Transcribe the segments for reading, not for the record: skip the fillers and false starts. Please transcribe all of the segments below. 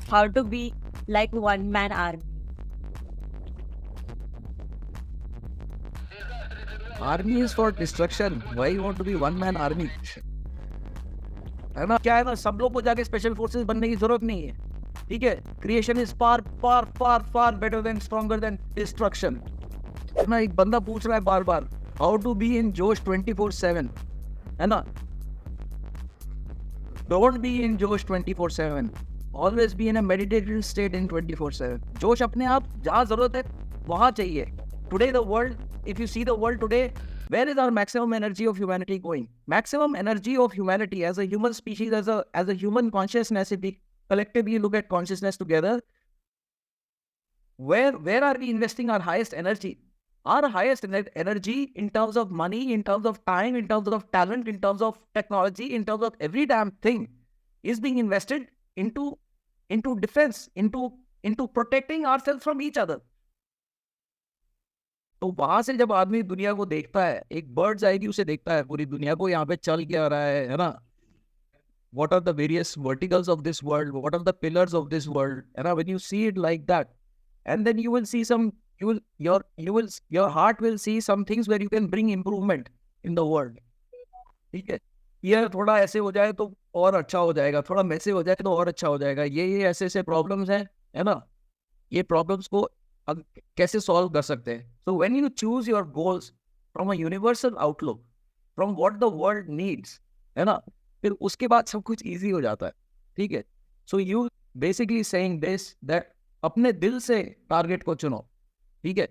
how to be like one man army. Army is for destruction, why you want to be one man army? है ना, क्या है ना, सब लोग को जाके स्पेशल फोर्सेस बनने की जरूरत नहीं है। ठीक है, creation is far far far far better than stronger than destruction. ना एक बंदा पूछ रहा है बार बार, हाउ टू बी इन जोश 24/7, है ना। डोंट बी इन जोश 24/7, always be in a meditated state in 24/7। जोश अपने आप जहाँ जरूरत है वहाँ चाहिए। Today the world, if you see the world today, where is our maximum energy of humanity going? Maximum energy of humanity as a human species, as a human consciousness, if we collectively look at consciousness together, where are we investing our highest energy? Our highest energy in terms of money, in terms of time, in terms of talent, in terms of technology, in terms of every damn thing is being invested into defense, into protecting ourselves from each other. तो वहां से जब आदमी दुनिया को देखता है, एक बर्ड्स आई व्यू से देखता है पूरी दुनिया को, यहाँ पे चल क्या रहा है ना, what are the various verticals of this world, what are the pillars of this world, and when you see it like that, and then you will see some, your heart will see some things where you can bring improvement in the world. ठीक है, ये थोड़ा ऐसे हो जाए तो और अच्छा हो जाएगा, थोड़ा वैसे हो जाए तो और अच्छा हो जाएगा, ये ऐसे ऐसे प्रॉब्लम्स हैं, है ना। ये प्रॉब्लम्स को कैसे सॉल्व कर सकते हैं? So when you choose your goals from a universal outlook, from what the world needs, है ना, फिर उसके बाद सब कुछ इजी हो जाता है। ठीक है, so you basically saying this that अपने दिल से टारगेट को चुनो। ठीक है,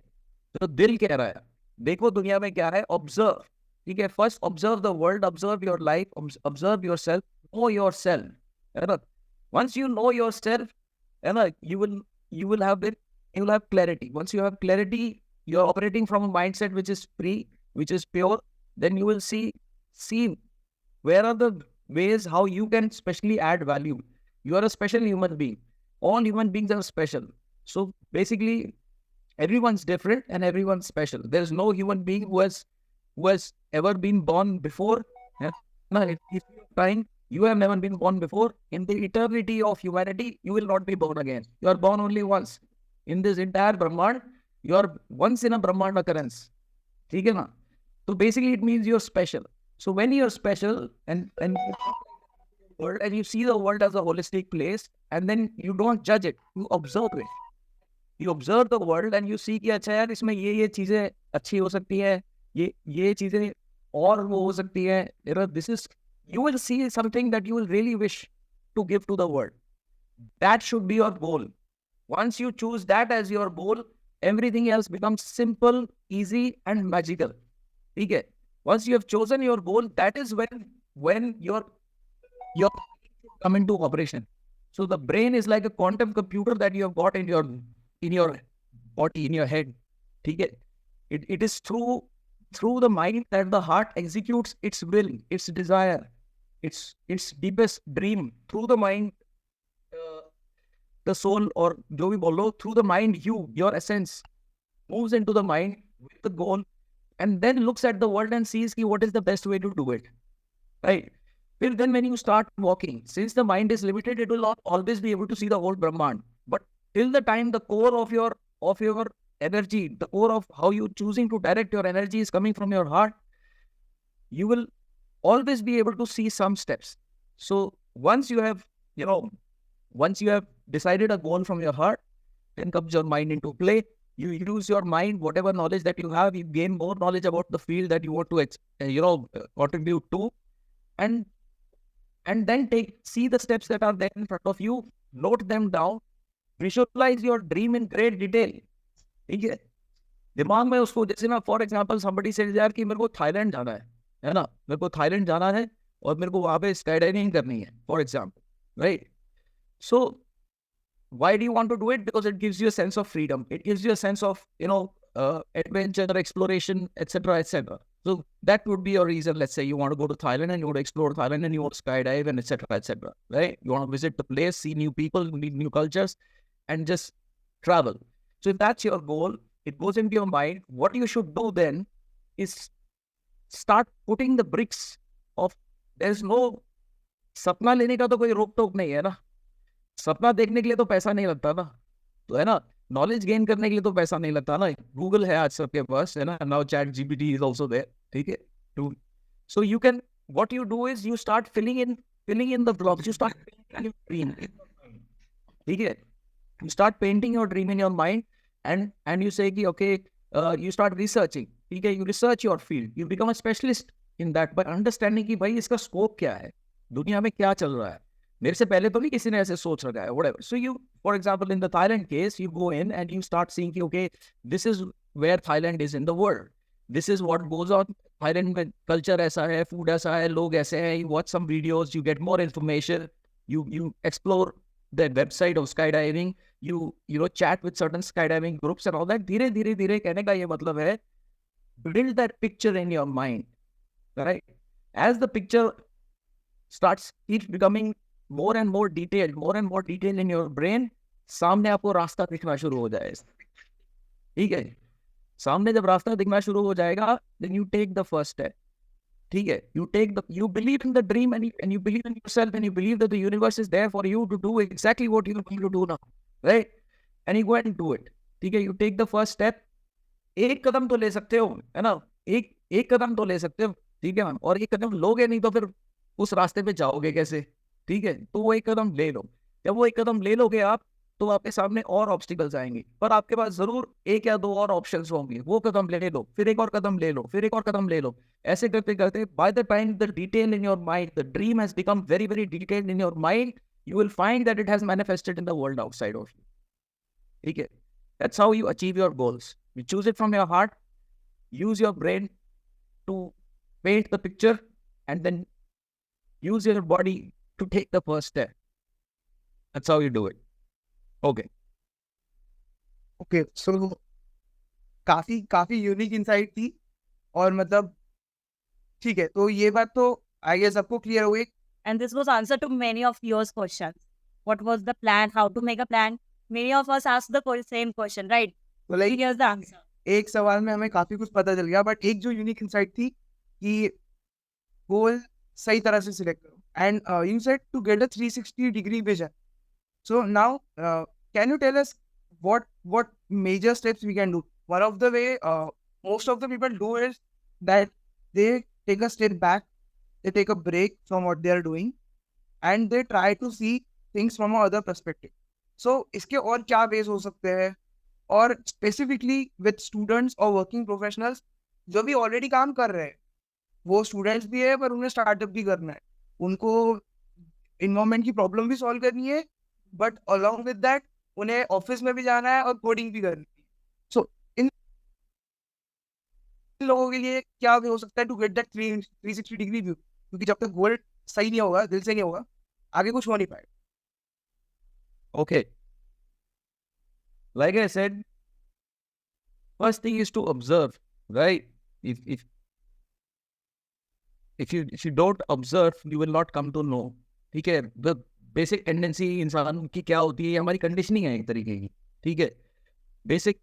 तो दिल कह रहा है देखो दुनिया में क्या है, ऑब्जर्व। ठीक है, first observe the world, observe your life, observe yourself, know yourself, है ना। Once you know yourself, है ना, you will have it, you will have clarity. Once you have clarity, you're operating from a mindset which is free, which is pure. Then you will see where are the ways how you can specially add value. You are a special human being. All human beings are special. So basically, everyone's different and everyone's special. There's no human being who has ever been born before. Yeah? No, if you're trying, you have never been born before. In the eternity of humanity, you will not be born again. You are born only once. In this entire Brahmand, you are once in a Brahmand occurrence. ठीक है ना? So basically it means you're special. So when you're special and world and you see the world as a holistic place, and then you don't judge it, you observe it. You observe the world and you see कि अच्छा यार इसमें ये चीजें अच्छी हो सकती है, ये चीजें और वो हो सकती है, you know, this is, you will see something that you will really wish to give to the world. That should be your goal. Once you choose that as your goal, everything else becomes simple, easy and magical. ठीक है, once you have chosen your goal, that is when your come into operation. So the brain is like a quantum computer that you have got in your body, in your head. ठीक है, it is through the mind that the heart executes its will, its desire, its deepest dream. Through the mind, the soul, or जो भी बोलो, through the mind, your essence moves into the mind with the goal, and then looks at the world and sees ki what is the best way to do it, right? Well, then when you start walking, since the mind is limited, it will not always be able to see the whole Brahman. But till the time the core of your energy, the core of how you choosing to direct your energy is coming from your heart, you will always be able to see some steps. So once you have, you know, once you have decided a goal from your heart, then comes your mind into play. You use your mind, whatever knowledge that you have, you gain more knowledge about the field that you want to, contribute to, and then see the steps that are there in front of you, note them down, visualize your dream in great detail. ठीक है, दिमाग में उसको, जैसे ना for example somebody says यार कि मेरे को थाईलैंड जाना है ना, मेरे को थाईलैंड जाना है और मेरे को वहां पे स्काई डाइविंग करनी है, for example, right? So why do you want to do it? Because it gives you a sense of freedom. It gives you a sense of, adventure, exploration, etc., etc. So that would be your reason. Let's say you want to go to Thailand and you want to explore Thailand and you want to skydive and etc., etc., right? You want to visit the place, see new people, meet new cultures, and just travel. So if that's your goal, it goes into your mind. What you should do then is start putting the bricks of, there's no, सपना लेने का तो कोई रोक टोक नहीं है ना, सपना देखने के लिए तो पैसा नहीं लगता ना, तो है ना, नॉलेज गेन करने के लिए तो पैसा नहीं लगता ना, गूगल है आज सबके पास, है ना, now ChatGPT is also there, ठीक है, to, so you can, what you do is you start filling in the blocks, you start, ठीक है, you start painting your dream in your mind, and you say कि okay, you start researching, ठीक है, you research your field, you become a specialist in that by understanding कि भाई इसका scope क्या है, दुनिया में क्या चल रहा है, मेरे से पहले तो नहीं किसी ने ऐसे सोच रखा है, whatever. So you, for example, in the Thailand case, you go in and you start seeing कि okay, this is where Thailand is in the world, this is what goes on, Thailand में culture ऐसा है, food ऐसा है, लोग ऐसे हैं, you watch some videos, you get more information, you explore the website of skydiving, you know, chat with certain skydiving groups and all that. धीरे धीरे धीरे कहने का ये मतलब है, build that picture in your mind, right? As the picture keeps becoming more and more detailed in your brain, सामने आपको रास्ता दिखना शुरू हो जाएगा, ठीक है, सामने जब रास्ता दिखना शुरू हो जाएगा, then you take the first step, ठीक है, you believe in the dream, and you believe in yourself, and you believe that the universe is there for you to do exactly what you're going to do now, right? And you go and do it, ठीक है, you take the first step, एक कदम तो ले सकते हो, है ना, एक कदम तो ले सकते हो, ठीक है, और एक कदम लोगे नहीं तो फिर उस रास्ते पे जाओगे कैसे, ठीक है, तो वो एक कदम ले लो, जब वो एक कदम ले लोगे आप, तो आपके सामने और ऑब्स्टिकल्स आएंगे, पर आपके पास जरूर एक या दो और ऑप्शंस होंगे, वो कदम ले लो, फिर एक और कदम ले लो, फिर एक और कदम ले लो, ऐसे करते करते by the time the detail in your mind, the dream has become very very detailed in your mind, you will find that it has manifested in the world outside of you, ठीक है, that's how you achieve your goals, you choose it from your heart, use your brain to paint the picture, and then use your body to take the first step, that's how you do it. Okay. Okay, so काफी काफी unique insight थी, और मतलब ठीक है, तो ये बात तो आई गेस सबको क्लियर हो गई. And this was answer to many of your questions. What was the plan? How to make a plan? Many of us asked the same question, right? तो लाइक Here's the answer. एक सवाल में हमें काफी कुछ पता चल गया, बट एक जो यूनिक इंसाइट थी कि गोल सही तरह से सिलेक्ट करो, and you said to get a 360 degree vision. So now can you tell us what major steps we can do? One of the way most of the people do is that they take a step back, they take a break from what they are doing, and they try to see things from a other perspective. So इसके और क्या ways हो सकते हैं, और specifically with students और working professionals जो भी ऑलरेडी काम कर रहे हैं, वो स्टूडेंट्स भी है पर उन्हें स्टार्टअप भी करना है, उनको इन्वायरमेंट की प्रॉब्लम भी सॉल्व करनी है, बट अलॉन्ग विद दैट उन्हें ऑफिस में भी जाना है और कोडिंग भी करनी है. सो इन लोगों के लिए क्या वे हो सकता है to get that 360 degree view, क्योंकि जब तक गोल सही नहीं होगा, दिल से नहीं होगा, आगे कुछ हो नहीं पाएगा. Okay. Like I said, first thing is to observe, right? If you don't observe, you will not come to know. ठीक है, the basic tendency इंसान की क्या होती है, हमारी कंडीशनिंग है एक तरीके की, ठीक है, basic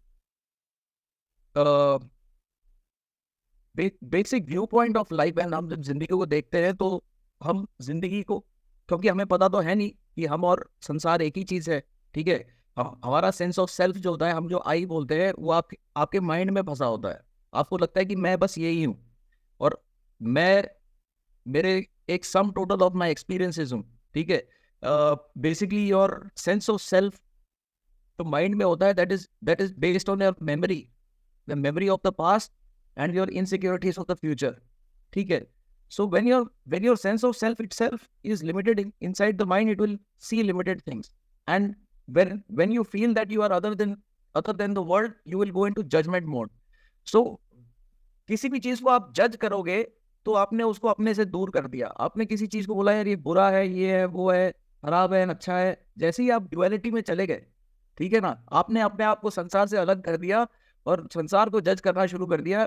basic view point of life है. हम जब जिंदगी को देखते हैं तो हम जिंदगी को, क्योंकि हमें पता तो है नहीं कि हम और संसार एक ही चीज है, ठीक है, हमारा सेंस ऑफ सेल्फ जो होता है, हम जो आई बोलते हैं, वो आपके माइंड में फंसा होता है, आपको लगता है कि मैं बस यही हूँ, और मैं मेरे एक sum total of my experiences हूँ, ठीक है. Basically your sense of self तो माइंड में होता है, that is based on your memory, the memory of the past and your insecurities of the future, ठीक है. So when your sense of self itself is limited inside the mind, it will see limited things, and when you feel that you are other than the world, you will go into judgment mode. So किसी भी चीज को आप जज करोगे तो आपने उसको अपने से दूर कर दिया, आपने किसी चीज को बोला यार ये बुरा है, ये है, वो है, खराब है, अच्छा है, जैसे ही आप ड्युअलिटी में चले गए, ठीक है ना, आपने अपने आप को संसार से अलग कर दिया और संसार को जज करना शुरू कर दिया,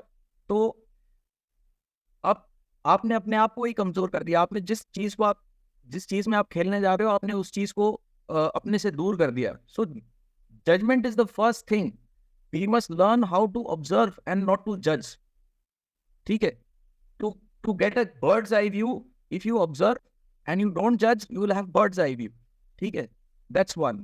तो आपने अपने आप को ही कमजोर कर दिया. आपने जिस चीज में आप खेलने जा रहे हो, आपने उस चीज को अपने से दूर कर दिया. So judgement is the first thing. We must learn how to observe and not to जज, ठीक है. To get a bird's eye view, if you observe and you don't जज, you will have bird's eye view, ठीक है. That's one.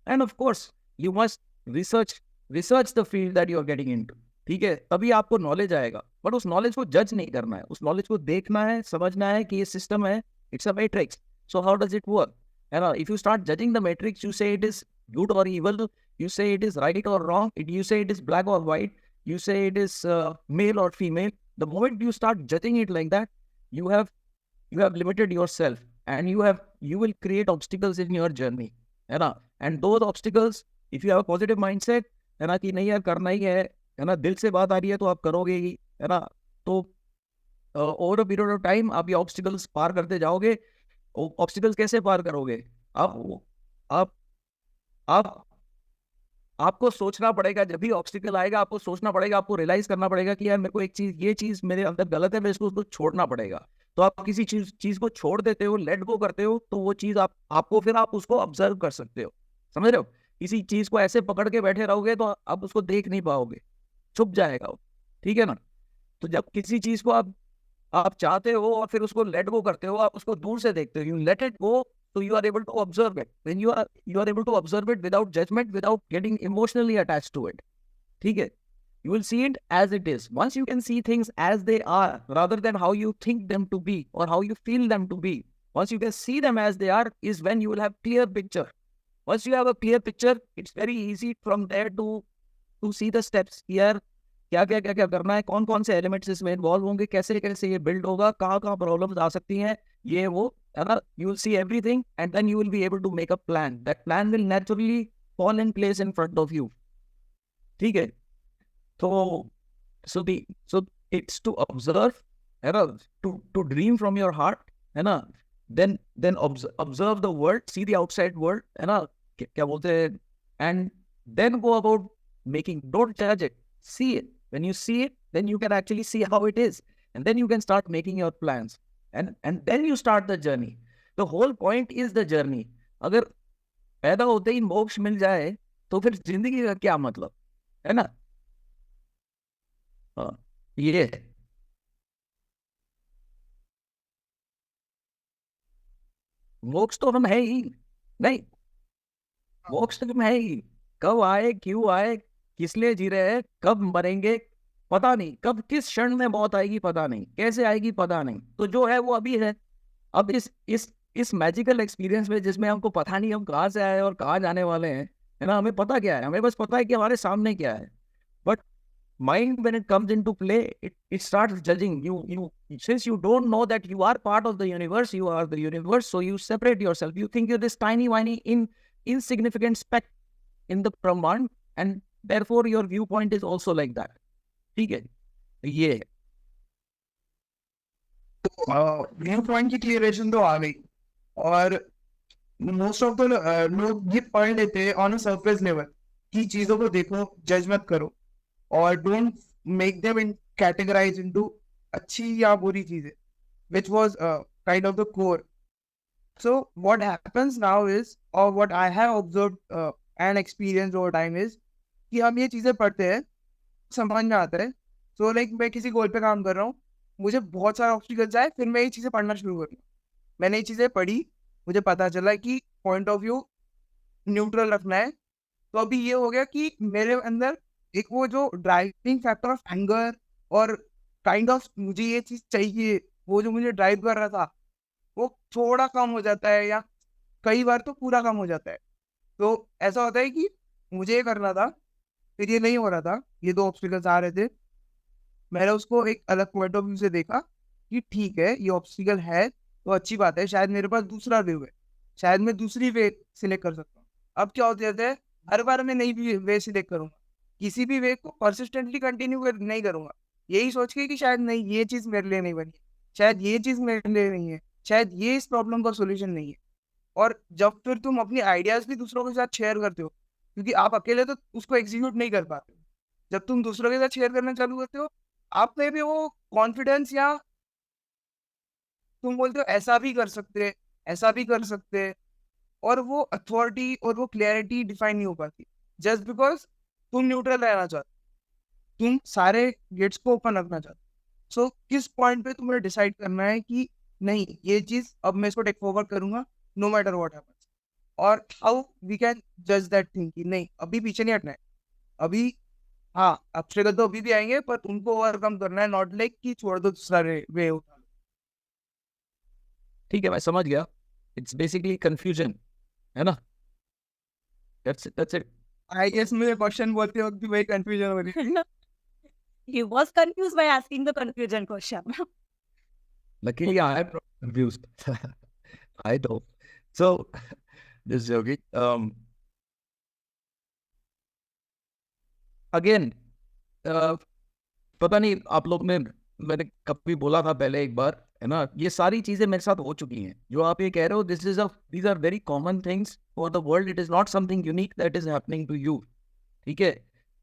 And of course, you must research the field that you are getting into. ठीक है, तभी आपको knowledge आएगा. But उस knowledge को जज नहीं करना है, उस नॉलेज को देखना है, समझना है कि ये सिस्टम है, it's a matrix. So how does it work? है ना? If you start judging the matrix, you से इट इज गुड और evil, you say it is right or wrong, you say it is black or white, you say it is male or female. The moment you start judging it like that, you have limited yourself, and you will create obstacles in your journey, है ना? And those obstacles, if you have a positive mindset, है ना, कि नहीं यार करना ही है ना, दिल से बात आ रही है तो आप करोगे ही, है ना? तो over a period of time आप ये ऑब्स्टिकल्स पार करते जाओगे. ऑब्स्टिकल्स कैसे पार करोगे? आप आप आपको सोचना पड़ेगा. जब भी ऑब्स्टिकल आएगा, आपको सोचना पड़ेगा, आपको रियलाइज करना पड़ेगा कि यार मेरे को ये चीज मेरे अंदर गलत है, मैं उसको छोड़ना पड़ेगा. तो आप किसी चीज को छोड़ देते हो, लेट गो करते हो, तो वो चीज आपको फिर आप उसको ऑब्जर्व कर सकते हो. समझ रहे हो? किसी चीज को ऐसे पकड़ के बैठे रहोगे तो आप उसको देख नहीं पाओगे, छुप जाएगा वो. ठीक है ना? तो जब किसी चीज को आप चाहते हो और फिर उसको लेट गो करते हो, आप उसको दूर से देखते हो, you let it go, so you are able to observe it. When you are able to observe it without judgment, without getting emotionally attached to it. ठीक है? You will see it as it is. Once you can see things as they are, rather than how you think them to be or how you feel them to be, once you can see them as they are, is when you will have clear picture. Once you have a clear picture, it's very easy from there to see the steps. Here, क्या करना है, कौन कौन से elements इसमें involve होंगे, कैसे कैसे ये बिल्ड होगा, कहाँ कहाँ प्रॉब्लम्स आ सकती हैं, ये वो, है ना? You will see everything, and then you will be able to make a plan. That plan will naturally fall in place in front of you. ठीक है? So it's to observe, है ना? To dream from your heart, है ना? Then observe the world, see the outside world, है ना? क्या बोलते हैं? And then go about making. Don't judge it. See it. When you see it, then you can actually see how it is, and then you can start making your plans. And then you start the journey. The whole point is the journey. अगर पैदा होते ही मोक्ष मिल जाए तो फिर जिंदगी का क्या मतलब, है ना? हाँ, ये है. मोक्ष तो हम है ही नहीं. मोक्ष तो हम है ही. कब आए, क्यों आए, किस लिए जी रहे हैं, कब मरेंगे पता नहीं, कब किस क्षण में मौत आएगी पता नहीं, कैसे आएगी पता नहीं. तो जो है वो अभी है. अब इस मैजिकल एक्सपीरियंस में, जिसमें हमको पता नहीं हम कहाँ से आए और कहाँ जाने वाले हैं, है ना? हमें पता क्या है? हमें बस पता है कि हमारे सामने क्या है. But mind, when it comes into play, it starts judging you. Since you don't know that you are part of the universe, you are the universe, so you separate yourself. You think you're this tiny whiny insignificant speck in the Brahman, and therefore your viewpoint is also like that. ठीक है? ये view point की क्लियरेशन तो आ गई, और most of the लोग ये पढ़ लेते हैं ऑन अ सरफेस लेवल कि चीजों को देखो, जज मत करो, और don't make them in categorize into अच्छी या बुरी चीजें, which was kind of the core. So what happens now is, or what I have observed and experienced over time is, कि हम ये चीजें पढ़ते हैं, समझ में आता है. So like मैं किसी गोल पे काम कर रहा हूँ, मुझे बहुत सारा ऑब्स्टिकल्स आए, फिर मैं ये चीजें पढ़ना शुरू कर दूँ. मैंने ये चीजें पढ़ी, मुझे पता चला कि पॉइंट ऑफ व्यू न्यूट्रल रखना है. तो अभी ये हो गया कि मेरे अंदर एक वो जो ड्राइविंग फैक्टर ऑफ एंगर और काइंड ऑफ मुझे ये चीज चाहिए, वो जो मुझे ड्राइव कर रहा था, वो थोड़ा कम हो जाता है, या कई बार तो पूरा कम हो जाता है. तो ऐसा होता है कि मुझे ये करना था, फिर ये नहीं हो रहा था, ये दो ऑब्स्टिकल्स आ रहे थे, मैंने उसको एक अलग पॉइंट ऑफ व्यू से देखा कि ठीक है, ये ऑब्स्टिकल है तो अच्छी बात है, शायद मेरे पास दूसरा व्यू है, शायद मैं दूसरी वे सिलेक्ट कर सकता हूँ. अब क्या होता है, हर बार मैं नई वे सिलेक्ट करूंगा, किसी भी वे को परसिस्टेंटली कंटिन्यू नहीं करूंगा, यही सोच के कि शायद नहीं, ये चीज मेरे लिए नहीं बनी, शायद ये चीज मेरे लिए नहीं है, शायद ये इस प्रॉब्लम का सोल्यूशन नहीं है. और जब फिर तुम अपनी आइडियाज भी दूसरों के साथ शेयर करते हो, क्योंकि आप अकेले तो उसको एग्जीक्यूट नहीं कर पाते, जब तुम दूसरों के साथ शेयर करना चालू करते हो, आप में भी वो कॉन्फिडेंस, या तुम बोलते हो ऐसा भी कर सकते हैं, ऐसा भी कर सकते हैं, और वो अथॉरिटी और वो क्लैरिटी डिफाइन नहीं हो पाती, जस्ट बिकॉज तुम न्यूट्रल रहना चाहते, तुम सारे गेट्स को ओपन रखना चाहते. सो किस पॉइंट पे तुम्हें डिसाइड करना है कि नहीं, ये चीज अब मैं इसको टेक फॉरवर्ड करूंगा नो मैटर व्हाट हैपेंस. और हाउ वी कैन जज दैट थिंग कि नहीं अभी पीछे नहीं हटना है, अभी हाँ ऑब्स्टेकल तो अभी भी आएंगे पर उनको ओवरकम करना है, नॉट लाइक कि छोड़ दो दूसरा वे उठा लो। ठीक है, मैं समझ गया. इट्स बेसिकली कंफ्यूजन, है ना? That's it. आई गेस मुझे क्वेश्चन बोलते वक्त भी वही कंफ्यूजन हो रही है। He was confused by asking the confusion question. Luckily, I am not confused. I don't. So, just joking. Again, पता नहीं आप लोग ने, मैंने कभी बोला था पहले एक बार, है ना, ये सारी चीजें मेरे साथ हो चुकी हैं जो आप ये कह रहे हो. These are very common things for the world. It is not something unique that is happening to you. ठीक है,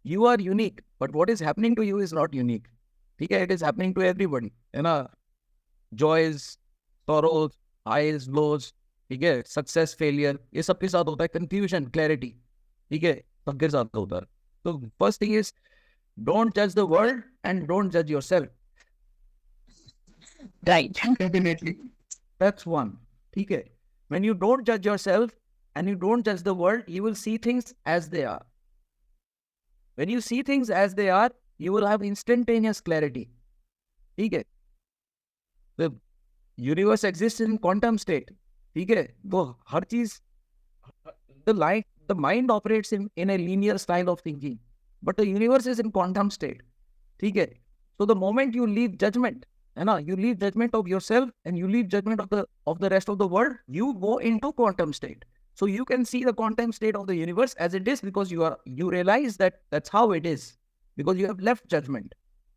you are unique but what is happening to you is not unique. ठीक है, it is happening to everybody, है ना. Joys, sorrows, highs, लोज, ठीक है, success, failure, ये सबके साथ होता है. कंफ्यूजन, क्लैरिटी, ठीक है, सबके साथ होता है. तो first thing is don't judge the world and don't judge yourself. Right. Definitely That's one. ठीक है, when you don't judge yourself and you don't judge the world, you will see things as they are. When you see things as they are, you will have instantaneous clarity. ठीक है, the universe exists in quantum state. ठीक है, तो हर चीज, the mind operates in a linear style of thinking. But the universe is in quantum state. ठीक है, so the moment you leave judgment, है ना, you leave judgment of yourself and you leave judgment of the rest of the world, you go into quantum state. So you can see the quantum state of the universe as it is because you realize that that's how it is because you have left judgment.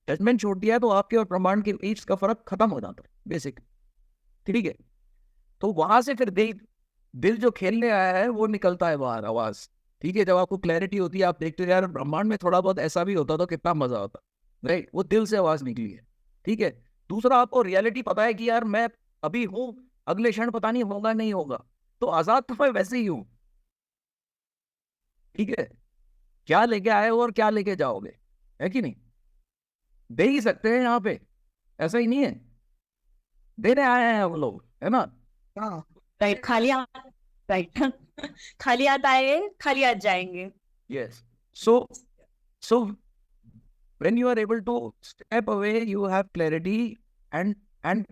Judgment छोड़ दिया तो आपके और ब्रह्मांड के बीच का फर्क खत्म हो जाता है बेसिक. ठीक है, तो वहां से फिर दिल जो खेलने आया है वो निकलता है बाहर, आवाज. ठीक है, जब आपको क्लैरिटी होती है, आप देखते हो यार ब्रह्मांड में थोड़ा बहुत ऐसा भी होता तो कितना मजा आता. राइट, वो दिल से आवाज निकली है. ठीक है, दूसरा आपको रियलिटी पता है कि यार मैं अभी हूं, अगले क्षण पता नहीं होगा नहीं होगा, तो आजाद तो मैं वैसे ही हूं. ठीक है, क्या लेके आए हो और क्या लेके जाओगे, है कि नहीं? दे ही सकते हैं यहाँ पे, ऐसा ही नहीं है, देने आए हैं हम लोग, है ना. हाँ Right. खाली हाथ, right. खाली हाथ आए, खाली हाथ जाएंगे. Yes. So when you are able to step away, you have clarity, and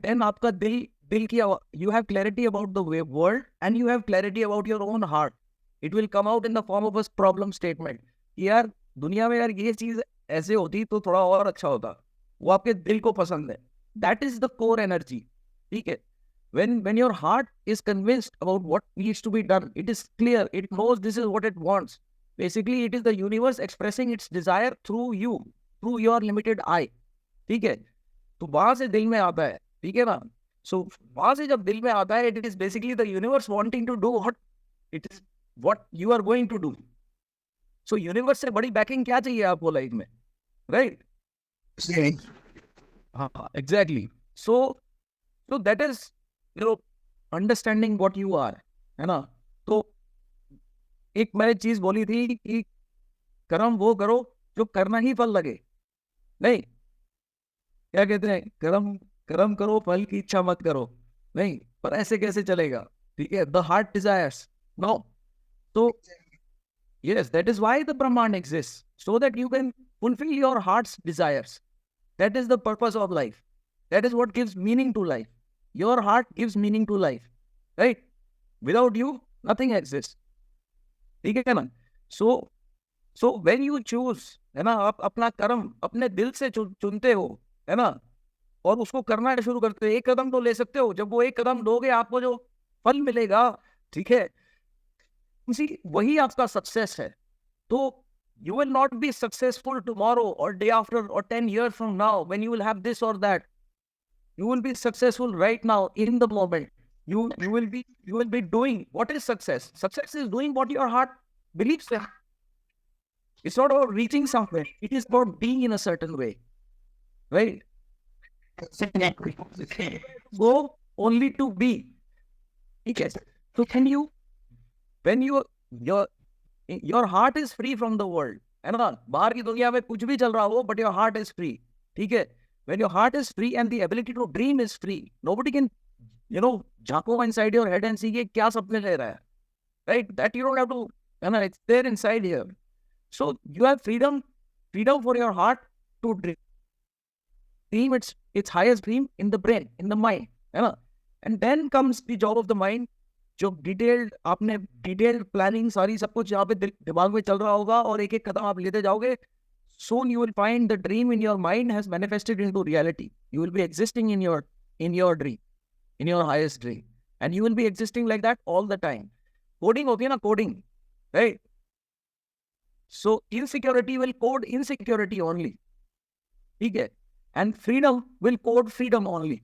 then आपका दिल की you have clarity about the world and you have clarity about your own heart. It will come out in the form of a problem statement. यार दुनिया में यार ये चीज ऐसे होती तो थोड़ा और अच्छा होता, वो आपके दिल को पसंद है. That is the core energy. ठीक है, when your heart is convinced about what needs to be done, it is clear, it knows this is what it wants. Basically it is the universe expressing its desire through you, through your limited eye. ठीक है, तो वहां से दिल में आता है. ठीक है ना, so वहां से जब दिल में आता है, it is basically the universe wanting to do what you are going to do. So universe से बड़ी backing क्या चाहिए आपको लाइफ में, right? हाँ, exactly. So that is, understanding what you are, है ना. तो एक मैंने चीज बोली थी कि कर्म वो करो जो करना ही फल लगे. नहीं, क्या कहते हैं, कर्म करो फल की इच्छा मत करो. नहीं, पर ऐसे कैसे चलेगा. ठीक है, द हार्ट डिजायर्स नो. तो yes, that is why the Brahman exists, so that you can fulfill your heart's desires. That is the purpose of life. That is what gives meaning to life. Your heart gives meaning to life, right? Without you, nothing exists. ठीक है ना. So when you choose, है ना, आप अपना कर्म अपने दिल से चुनते हो, है ना, और उसको करना शुरू करते हो. एक कदम तो ले सकते हो, जब वो एक कदम दोगे आपको जो फल मिलेगा, ठीक है, वही आपका सक्सेस है. तो you will not be successful tomorrow or day after or 10 years from now when you will have this or that. You will be successful right now in the moment. You will be doing what is success. Success is doing what your heart believes in. It's not about reaching somewhere. It is about being in a certain way, right? Go only to be. Okay. So when your heart is free from the world, है ना, बाहर की दुनिया में कुछ भी चल रहा हो, but your heart is free. ठीक है, when your heart is free and the ability to dream is free, nobody can, झांको inside your head and see कि क्या सपने ले रहा है, right? That you don't have to, it's there inside here. So you have freedom for your heart to dream its highest dream in the brain, in the mind, है ना? And then comes the job of the mind, जो detailed planning सारी सब कुछ यहाँ पे दिमाग में चल रहा होगा और एक एक कदम आप लेते जाओगे. Soon you will find the dream in your mind has manifested into reality. You will be existing in your dream, in your highest dream, and you will be existing like that all the time. Coding होती है ना, coding, right? So insecurity will code insecurity only. ठीक है? And freedom will code freedom only.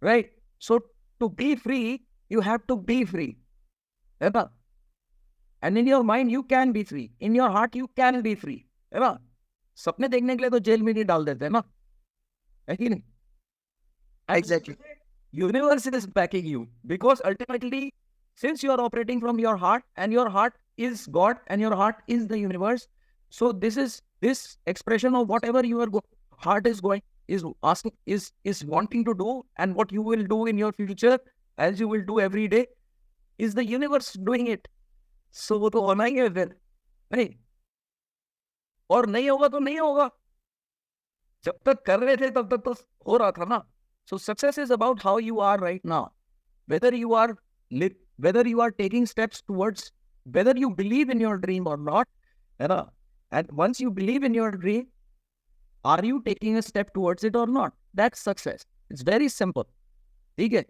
Right? So to be free, you have to be free. है ना? And in your mind, you can be free. In your heart, you can be free. है ना? सपने देखने के लिए तो jail में नहीं डाल देते हैं ना? है कि नहीं? Exactly. Universe is backing you because ultimately, since you are operating from your heart and your heart is God and your heart is the universe, so this expression of whatever your heart is wanting to do and what you will do in your future as you will do every day is the universe doing it. So वो तो होना ही है फिर, नहीं? और नहीं होगा तो नहीं होगा. जब तक कर रहे थे तब तक तो हो रहा था ना. So success is about how you are right now. Whether you are taking steps towards, whether you believe in your dream or not, है ना? And once you believe in your dream, are you taking a step towards it or not? That's success. It's very simple. ठीक है?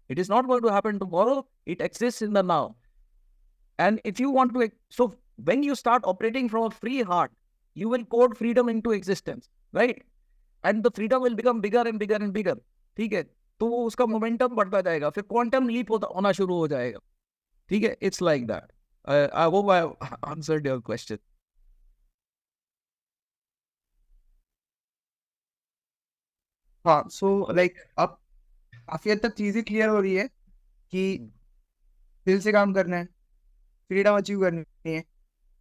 It is not going to happen tomorrow. It exists in the now. And if you want to, so when you start operating from a free heart, you will code freedom into existence, right? And the freedom will become bigger and bigger and bigger. ठीक है? तो उसका momentum बढ़ता जाएगा. फिर quantum leap होना शुरू हो जाएगा. ठीक है? It's like that. I hope I answered your question. हाँ, so like अब काफी हद तक चीजें क्लियर हो रही है कि दिल से काम करना है, फ्रीडम अचीव करनी है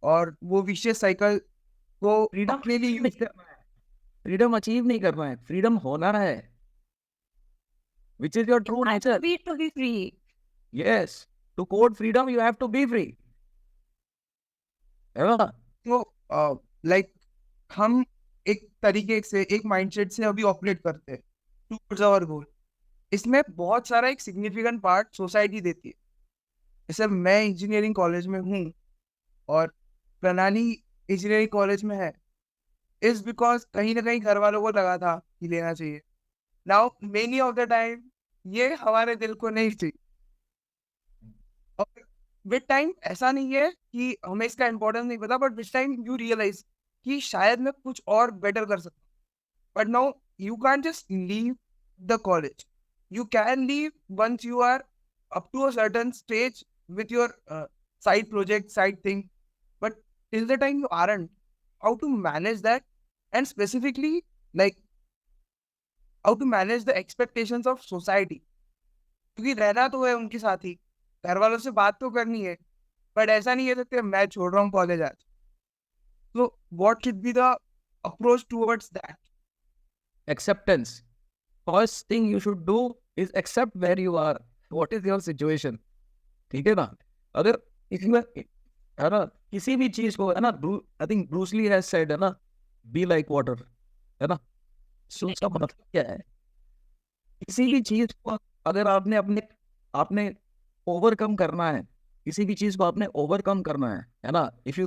और वो विशियस साइकिल को Freedom अपने लिए यूज करना है. फ्रीडम अचीव नहीं करना है, फ्रीडम होना है, which is your true nature. To be free. Yes, to code freedom you have to be free. है ना? तो लाइक हम एक तरीके से, एक माइंडसेट से अभी ऑपरेट करते हैं टुवर्ड्स आवर गोल. इसमें बहुत सारा एक सिग्निफिकेंट पार्ट सोसाइटी देती है. जैसे मैं इंजीनियरिंग कॉलेज में हूँ और प्रणाली इंजीनियरिंग कॉलेज में है, इज बिकॉज कहीं ना कहीं घर वालों को लगा था कि लेना चाहिए. Now many of the time ये हमारे दिल को नहीं चाहिए. और विद टाइम ऐसा नहीं है कि हमें इसका इम्पोर्टेंस नहीं पता, but with time you realise कि शायद मैं कुछ और बेटर कर सकता हूँ. But now you can just leave the college. You can leave once you are up to a certain stage with your side project, side thing. But till the time you aren't, how to manage that, and specifically like how to manage the expectations of society. क्योंकि रहना तो है उनके साथ ही, घर वालों से बात तो करनी है, बट ऐसा नहीं कह सकते मैं छोड़ रहा हूँ कॉलेज आज. So what should be the approach towards that? Acceptance. First thing you should do is accept where you are. What is your situation? ठीक है ना? अगर इसमें है ना किसी भी चीज को, है ना, I think Bruce Lee has said, है ना, be like water, है ना? So उसका मतलब क्या है? किसी भी चीज को अगर आपने ओवरकम करना है, किसी भी चीज को आपने ओवरकम करना है ना? If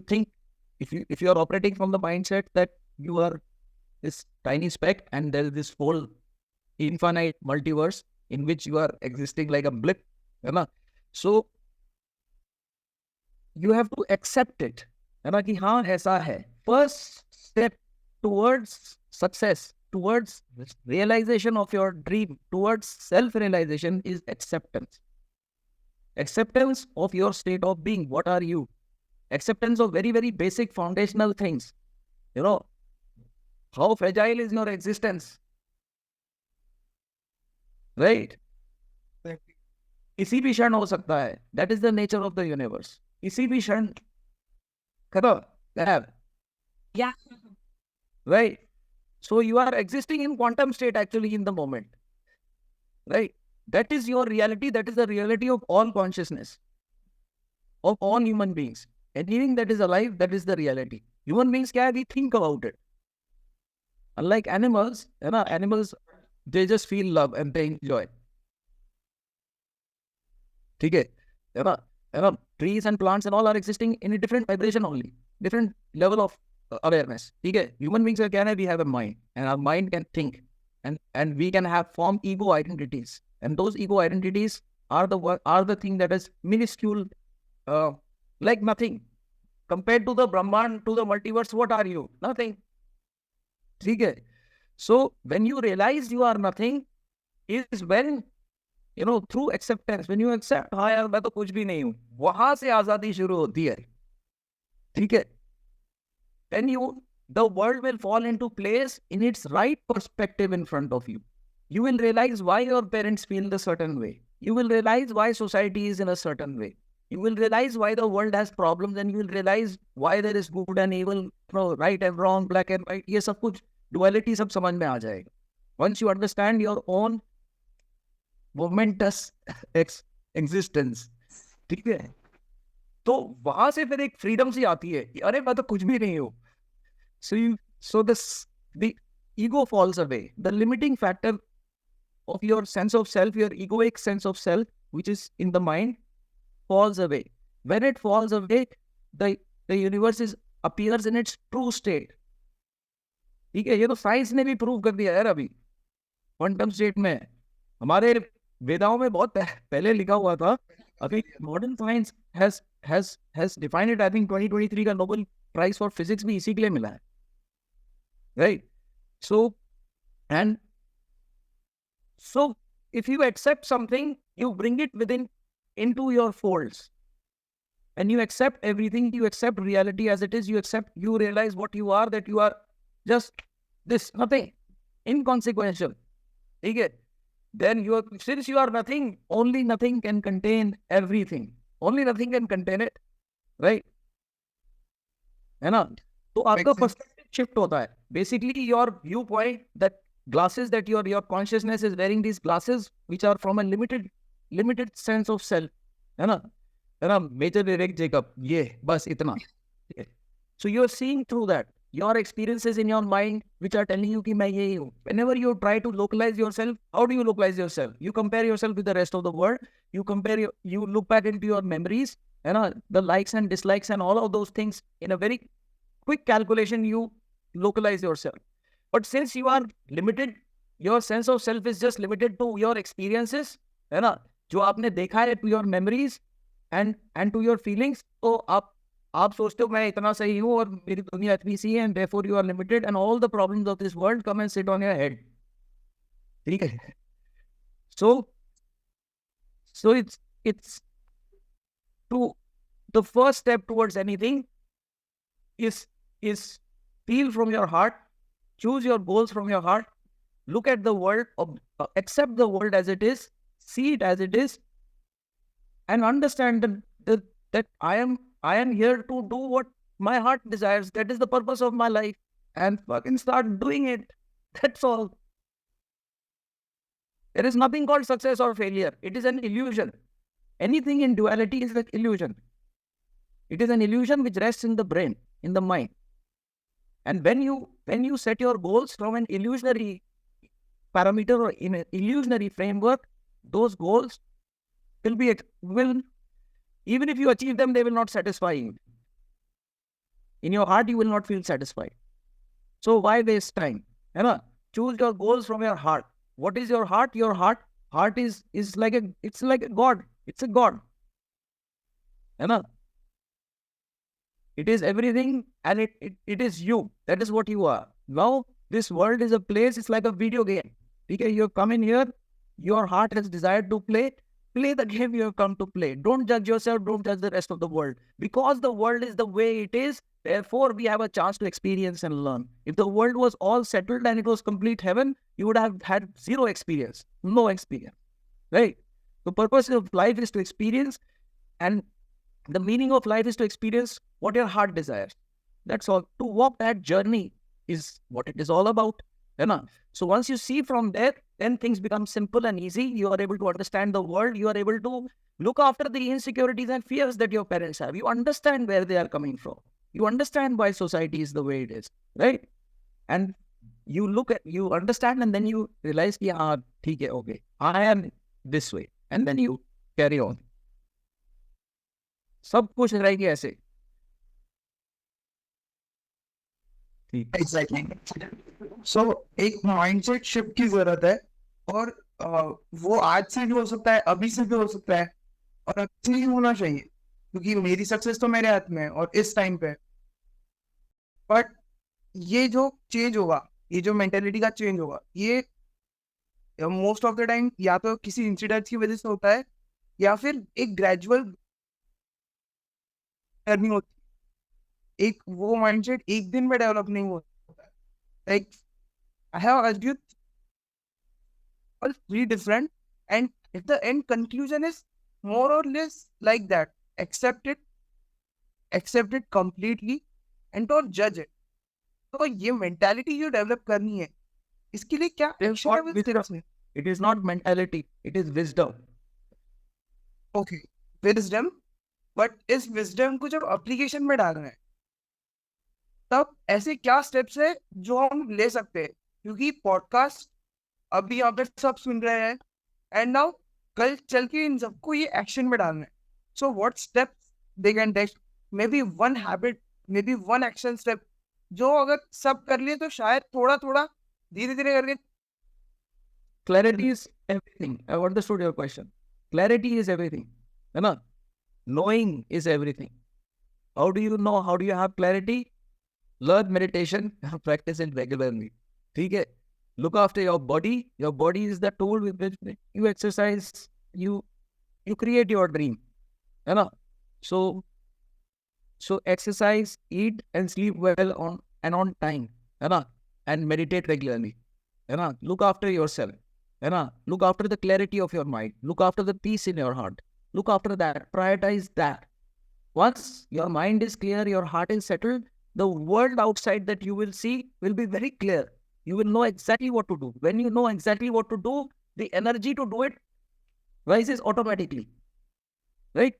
you are operating from the mindset that you are this tiny speck and there is this whole infinite multiverse in which you are existing like a blip, है ना? So you have to accept it, है ना, कि हाँ ऐसा है. First step towards success, towards realization of your dream, towards self-realization is acceptance. Acceptance of your state of being. What are you? Acceptance of very, very basic foundational things. You know, how fragile is your existence? Right? किसी भी क्षण हो सकता है. That is the nature of the universe. किसी भी क्षण खत्म. Yeah. Right? So you are existing in quantum state actually in the moment. Right? That is your reality. That is the reality of all consciousness. of all human beings. Anything that is alive, that is the reality. Human beings क्या है? We think about it. Unlike animals, है ना? Animals, they just feel love and they enjoy. ठीक है? है ना? है ना? Trees and plants and all are existing in a different vibration only, different level of awareness. ठीक है? Human beings का क्या है? We have a mind, and our mind can think, and we can have form ego identities, and those ego identities are the thing that is minuscule, like nothing compared to the Brahman, to the multiverse. What are you? Nothing. ठीक है? So when you realize you are nothing, is when, you know, through acceptance, when you accept, हाँ यार मैं तो कुछ भी नहीं हूँ, वहां से आजादी शुरू होती है. ठीक है? Then the world will fall into place in its right perspective in front of you. You will realize why your parents feel the certain way. You will realize why society is in a certain way. You will realize why the world has problems, and you will realize why there is good and evil, right and wrong, black and white. ये सब कुछ duality सब समझ में आ जाएगा. Once you understand your own momentous existence, ठीक है? तो वहां से फिर एक फ्रीडम सी आती है कि अरे मैं तो कुछ भी नहीं हूँ. So the ego falls away. The limiting factor of your sense of self, your egoic sense of self, which is in the mind, falls away. When it falls away, the universe appears in its true state. ठीक है? ये तो science ने भी prove कर दिया यार. अभी क्वांटम स्टेट में हमारे वेदाओं में बहुत पहले लिखा हुआ था. अभी modern science has defined it. I think 2023 का नोबेल प्राइज फॉर फिजिक्स भी इसी के लिए मिला है. Right? So if you accept something, you bring it into your folds. And you accept everything, you accept reality as it is, you realize what you are, that you are just this, nothing, inconsequential. Okay? Then since you are nothing, only nothing can contain everything. Only nothing can contain it. Right? है ना? तो आपका perspective shift होता है. Basically, your viewpoint, that glasses that your consciousness is wearing, these glasses which are from a limited sense of self, है ना? है ना? Major Eric Jacob, ये बस इतना. So you are seeing through that. Your experiences in your mind which are telling you कि मैं ये हूँ. Whenever you try to localize yourself, how do you localize yourself? You compare yourself with the rest of the world. You look back into your memories, you know, the likes and dislikes and all of those things. In a very quick calculation, you localize yourself. But since you are limited, your sense of self is just limited to your experiences, है ना? जो आपने देखा है, to your memories and to your feelings. तो आप सोचते हो मैं इतना सही हूँ और मेरी दुनिया इतनी सी है, and therefore you are limited, and all the problems of this world come and sit on your head. ठीक है? So it's to the first step towards anything is feel from your heart, choose your goals from your heart, look at the world, accept the world as it is, see it as it is, and understand that I am here to do what my heart desires. That is the purpose of my life, and fucking start doing it. That's all. There is nothing called success or failure. It is an illusion. Anything in duality is an illusion. It is an illusion which rests in the brain, in the mind. And when you set your goals from an illusionary parameter or in an illusionary framework, those goals will even if you achieve them, they will not satisfy you. In your heart, you will not feel satisfied. So why waste time? You know, choose your goals from your heart. What is your heart? Your heart is like it's like a God. It's a God. You know, it is everything, and it is you. That is what you are. Now, this world is a place. It's like a video game. Okay, you have come in here. Your heart has desired to play. Play the game you have come to play. Don't judge yourself. Don't judge the rest of the world. Because the world is the way it is, therefore we have a chance to experience and learn. If the world was all settled and it was complete heaven, you would have had zero experience. No experience. Right? The purpose of life is to experience, and the meaning of life is to experience what your heart desires. That's all. To walk that journey is what it is all about. You know? So once you see from there, then things become simple and easy. You are able to understand the world. You are able to look after the insecurities and fears that your parents have. You understand where they are coming from. You understand why society is the way it is, right? And you understand, and then you realize, yeah, okay, I am this way. And then you carry on. सब कुछ रहेगी ऐसे. ठीक. Exactly. सो एक mindset shift की जरूरत है, और वो आज से भी हो सकता है, अभी से भी हो सकता है, और अभी ही होना चाहिए, क्योंकि मेरी सक्सेस तो मेरे हाथ में है और इस टाइम पे. बट ये जो चेंज होगा, ये जो मेंटेलिटी का चेंज होगा, ये मोस्ट ऑफ द टाइम या तो किसी इंसिडेंट की वजह से होता है, या फिर एक ग्रेजुअल जर्नी होती है. एक वो माइंडसेट एक दिन में डेवलप नहीं होता है. लाइक आई हैव अज्यूड all three different, and if the end conclusion is more or less like that, accept it completely and don't judge it. तो ये मेंटालिटी जो डेवलप करनी है, इसके लिए क्या एक्शन है तेरे पास में? It is not mentality, it is wisdom. Okay, wisdom. But इस विजडम को जब एप्लीकेशन में डालना है, तब ऐसे क्या स्टेप्स है जो हम ले सकते हैं? क्योंकि पॉडकास्ट अभी यहाँ पे सब सुन रहे हैं, एंड नाउ कल चल के इन सबको ये एक्शन में डालना है. So what steps they can take? Maybe one habit, maybe one action step, जो अगर सब कर लिए तो शायद थोड़ा थोड़ा धीरे धीरे करके. Clarity is everything. I understood your question. Clarity is everything. है ना? Knowing is everything. How do you know? How do you have clarity? Learn meditation, practice it regularly. ठीक है? Look after your body. Your body is the tool with which you exercise. You create your dream. है ना? So exercise, eat and sleep well on time. है ना? And meditate regularly. है ना? Look after yourself. है ना? Look after the clarity of your mind. Look after the peace in your heart. Look after that. Prioritize that. Once your mind is clear, your heart is settled, the world outside that you will see will be very clear. You will know exactly what to do. When you know exactly what to do, the energy to do it rises automatically. Right?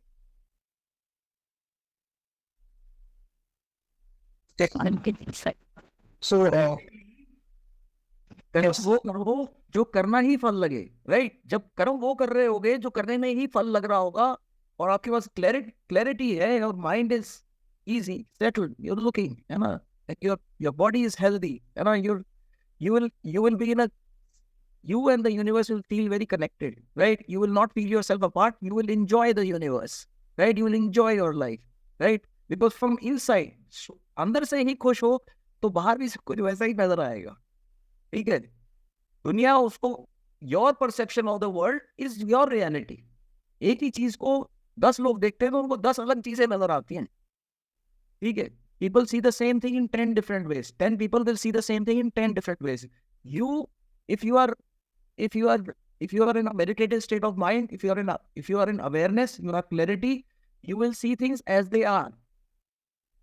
So वो करो जो करना ही फल लगे. Right? जब करो वो कर रहे होगे जो करने में ही फल लग रहा होगा, और आपके पास क्लैरिटी है, your mind is easy, settled, you're looking, है ना? Like your body is healthy, है ना? You will be you and the universe will feel very connected, right? You will not feel yourself apart. You will enjoy the universe, right? You will enjoy your life, right? Because from inside, अंदर से ही खुश हो तो बाहर भी सब कुछ वैसा ही नजर आएगा. ठीक है? दुनिया उसको, your perception of the world is your reality. एक ही चीज को 10 लोग देखते हैं तो उनको 10 अलग चीजें नजर आती हैं. ठीक है? People see the same thing in 10 different ways. 10 people will see the same thing in 10 different ways. If you are in a meditative state of mind, if you are in awareness, you have clarity, you will see things as they are.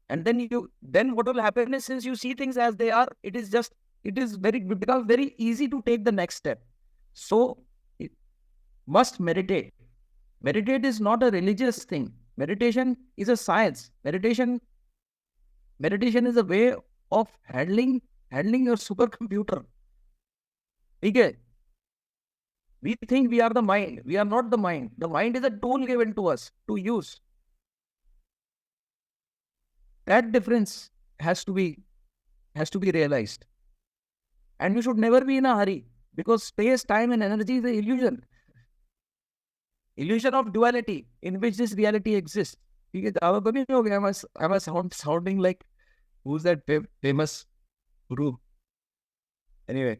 And then what will happen is, since you see things as they are, it becomes very easy to take the next step. So must meditate. Meditate is not a religious thing. Meditation is a science. Meditation is a way of handling your supercomputer. Okay? We think we are the mind. We are not the mind. The mind is a tool given to us to use. That difference has to be realized. And you should never be in a hurry, because space, time and energy is an illusion. Illusion of duality in which this reality exists. Am I sounding like who's that famous guru? Anyway,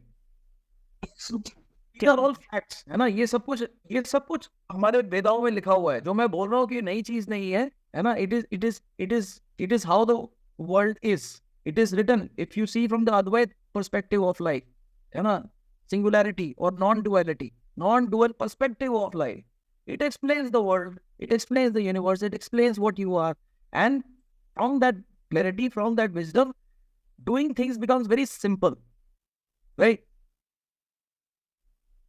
they are all facts, है ना? ये सब कुछ हमारे वेदाओं में लिखा हुआ है. जो मैं बोल रहा हूँ कि नई चीज नहीं है ना? It is how the world is. It is written. If you see from the Advait perspective of life, है ना? Singularity or non-duality, non-dual perspective of life. It explains the world. It explains the universe. It explains what you are. And from that clarity, from that wisdom, doing things becomes very simple. Right?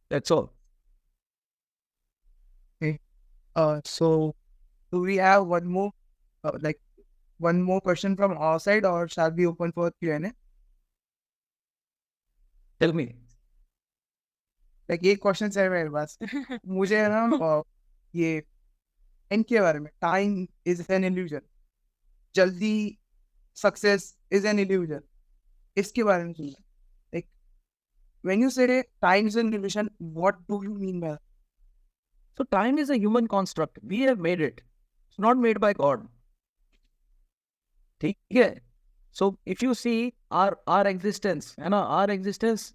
That's all. So do we have one more, one more question from our side, or shall we open for Q&A? Tell me. Like एक question है मेरे पास, मुझे है ना ये and के बारे में, टाइम इज एन इल्यूजन, जल्दी सक्सेस इज एन इल्यूजन, इसके बारे में सुनना. लाइक व्हेन यू से time is an illusion, what do you mean by? So time is a human construct. We have made it. It's not made by God. ठीक है. So if you see our existence, है ना, our existence,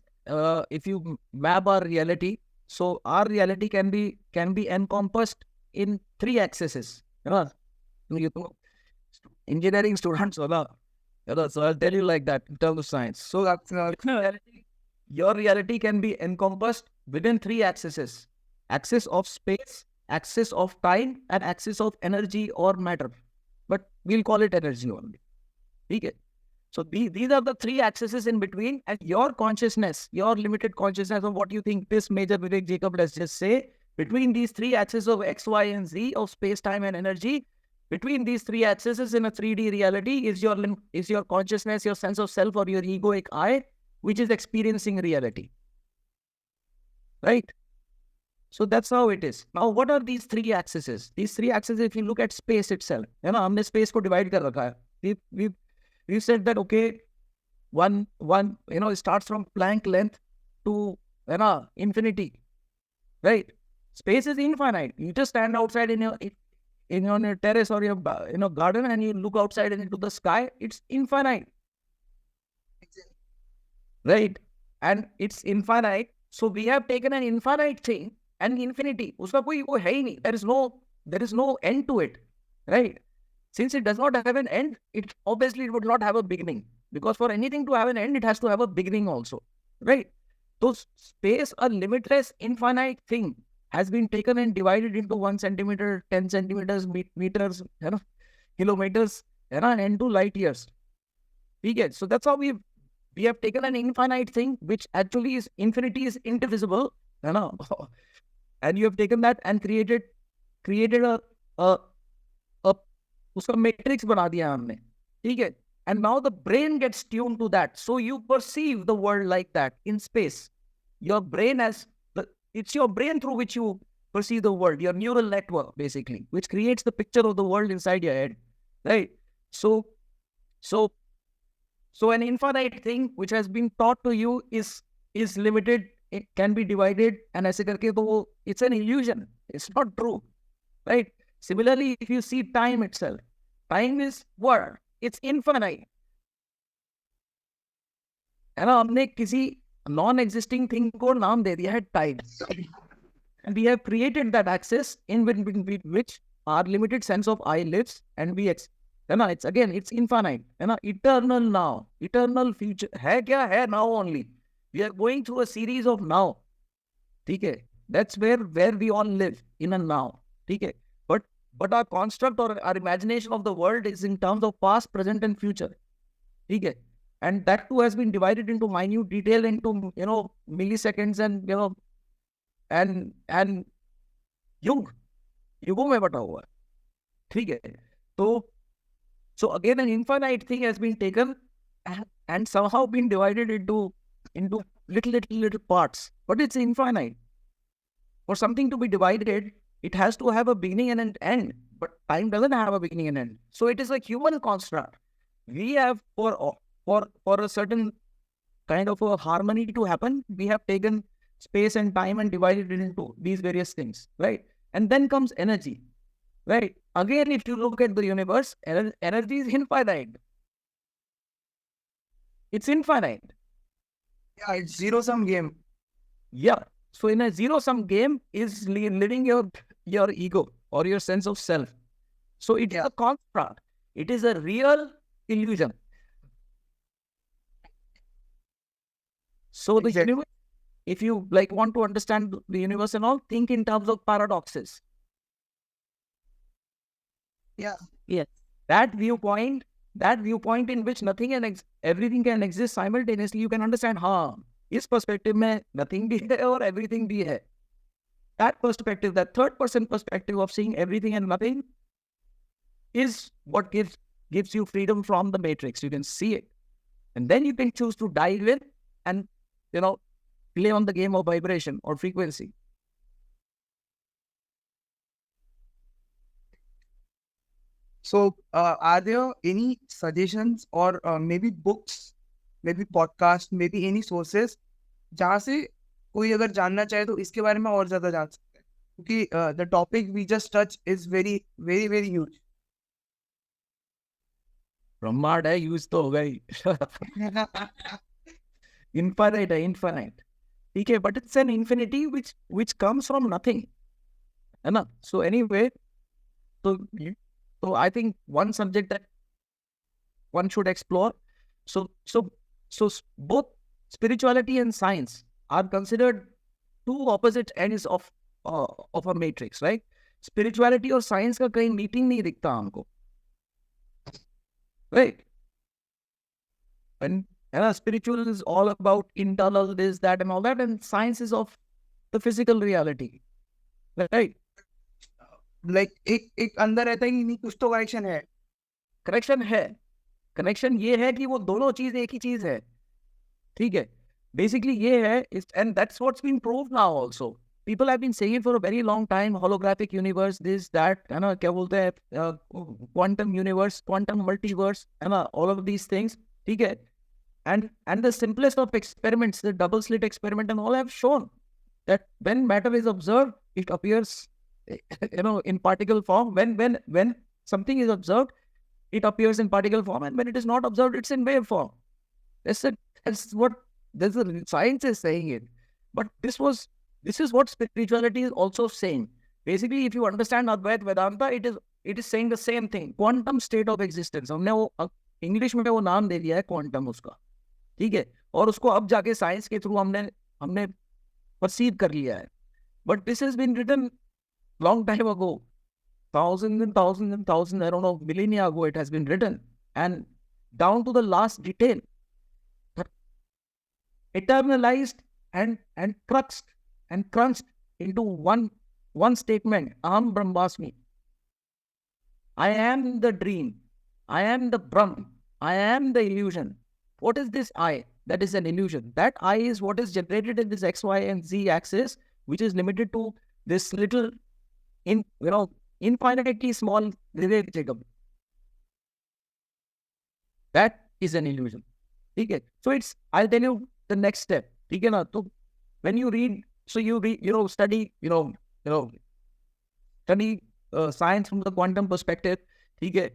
if you map our reality, so our reality can be encompassed in 3 axes. है ना, you know, engineering students हो ना, है ना, so I'll tell you like that in terms of science. So your reality can be encompassed within 3 axes: axis of space, axis of time, and axis of energy or matter. But we'll call it energy only. Okay? So these are the 3 axes in between, and your consciousness, your limited consciousness of what you think this Major Vivek Jacob, let's just say, between these 3 axes of X, Y, and Z of space, time, and energy, between these 3 axes in a 3D reality is your consciousness, your sense of self, or your egoic I, which is experiencing reality. Right? So that's how it is. Now, what are these 3 axes? These 3 axes, if you look at space itself, है ना, हमने space को divide कर रखा है. We said that, okay, one, you know, it starts from Planck length to, you know, infinity, right? Space is infinite. You just stand outside in your terrace or your garden, and you look outside into the sky. It's infinite, right? And it's infinite. So we have taken an infinite thing and infinity. उसका कोई वो है ही नहीं. There is no end to it, right? Since it does not have an end, it obviously would not have a beginning. Because for anything to have an end, it has to have a beginning also, right? So space, a limitless, infinite thing, has been taken and divided into 1 centimeter, 10 centimeters, meters, you know, kilometers, you know, and 2 light years. We get. So that's how we have taken an infinite thing, which actually is infinity, is indivisible, you know, and you have taken that and created a उसका matrix बना दिया हमने, ठीक है? And now the brain gets tuned to that. So you perceive the world like that in space. Your brain it's your brain through which you perceive the world, your neural network, basically, which creates the picture of the world inside your head, right? So an infinite thing which has been taught to you is limited. It can be divided, and ऐसे करके तो it's an illusion. It's not true, right? Similarly, if you see time itself, time is what? It's infinite. है ना, हमने किसी non-existing thing को नाम दे दिया है time. And we have created that axis in between which our limited sense of I lives, and है ना, it's infinite, है ना, eternal now, eternal future. है क्या है? Now only. We are going through a series of now. ठीक है? That's where we all live, in a now. ठीक है? But our construct or our imagination of the world is in terms of past, present, and future. Okay? And that too has been divided into minute detail, into, you know, milliseconds, and, you know, and युगों में बटा हुआ है. ठीक है? So again, an infinite thing has been taken and somehow been divided into little parts. But it's infinite. For something to be divided, it has to have a beginning and an end, but time doesn't have a beginning and end. So it is a human construct. We have, for a certain kind of a harmony to happen, we have taken space and time and divided it into these various things, right? And then comes energy, right? Again, if you look at the universe, energy is infinite. It's infinite. Yeah, it's zero-sum game. Yeah. So in a zero-sum game is living your ego or your sense of self. So it is a construct. It is a real illusion. So the universe, if you want to understand the universe and all, think in terms of paradoxes. Yeah. Yes. That viewpoint in which nothing and everything can exist simultaneously, you can understand, इस perspective में nothing भी है और everything भी है. That perspective, that third person perspective of seeing everything and nothing is what gives you freedom from the matrix. You can see it. And then you can choose to dive in and, play on the game of vibration or frequency. So, are there any suggestions or maybe books, maybe podcast, maybe any sources जहाँ से कोई अगर जानना चाहे तो इसके बारे में और ज्यादा जान सकते हैं, क्योंकि the topic we just touch is very very very huge. ब्रह्मांड है, यूज तो होगा ही. Infinite है, infinite. ठीक है, but it's an infinity which comes from nothing. है ना? So anyway, so I think one subject that one should explore. So both spirituality and science are considered two opposite ends of a matrix, right? Spirituality और science का कहीं meeting नहीं दिखता हमको, right? And spiritual is all about internal this, that, and all that, and science is of the physical reality, right? Like एक अंदर रहता है कि नहीं, कुछ तो कनेक्शन है. कनेक्शन है. कनेक्शन ये है कि वो दोनों चीज एक ही चीज है. ठीक है, बेसिकली ये है, and that's what's been proved now also. People have been saying for a very long time, holographic universe, this that, है ना, क्या बोलते हैं, क्वांटम यूनिवर्स, क्वांटम मल्टीवर्स, है ना, ऑल ऑफ दीज थिंग्स. ठीक है, and the simplest of experiments, the double slit experiment and all, have shown that when matter is observed, it appears in particle form. When something is observed, it appears in particle form, and when it is not observed, it's in wave form. That's what the science is saying it. But this is what spirituality is also saying. Basically, if you understand Advaita Vedanta, it is saying the same thing. Quantum state of existence. हमने वो English में वो नाम दे दिया है quantum उसका. ठीक है, और उसको अब जाके साइंस के थ्रू हमने परसीव कर लिया है. But this has been written long time ago, thousands and thousands and thousands, I don't know, millennia ago it has been written, and down to the last detail, eternalized and crunched into one statement: Aham Brahmasmi. I am the dream, I am the Brahm, I am the illusion. What is this I? That is an illusion. That I is what is generated in this X, Y, and Z axis, which is limited to this little infinitely small Vivek Jacob. That is an illusion. Okay, so I'll tell you the next step. Okay, na? So when you read, study, study science from the quantum perspective. Okay,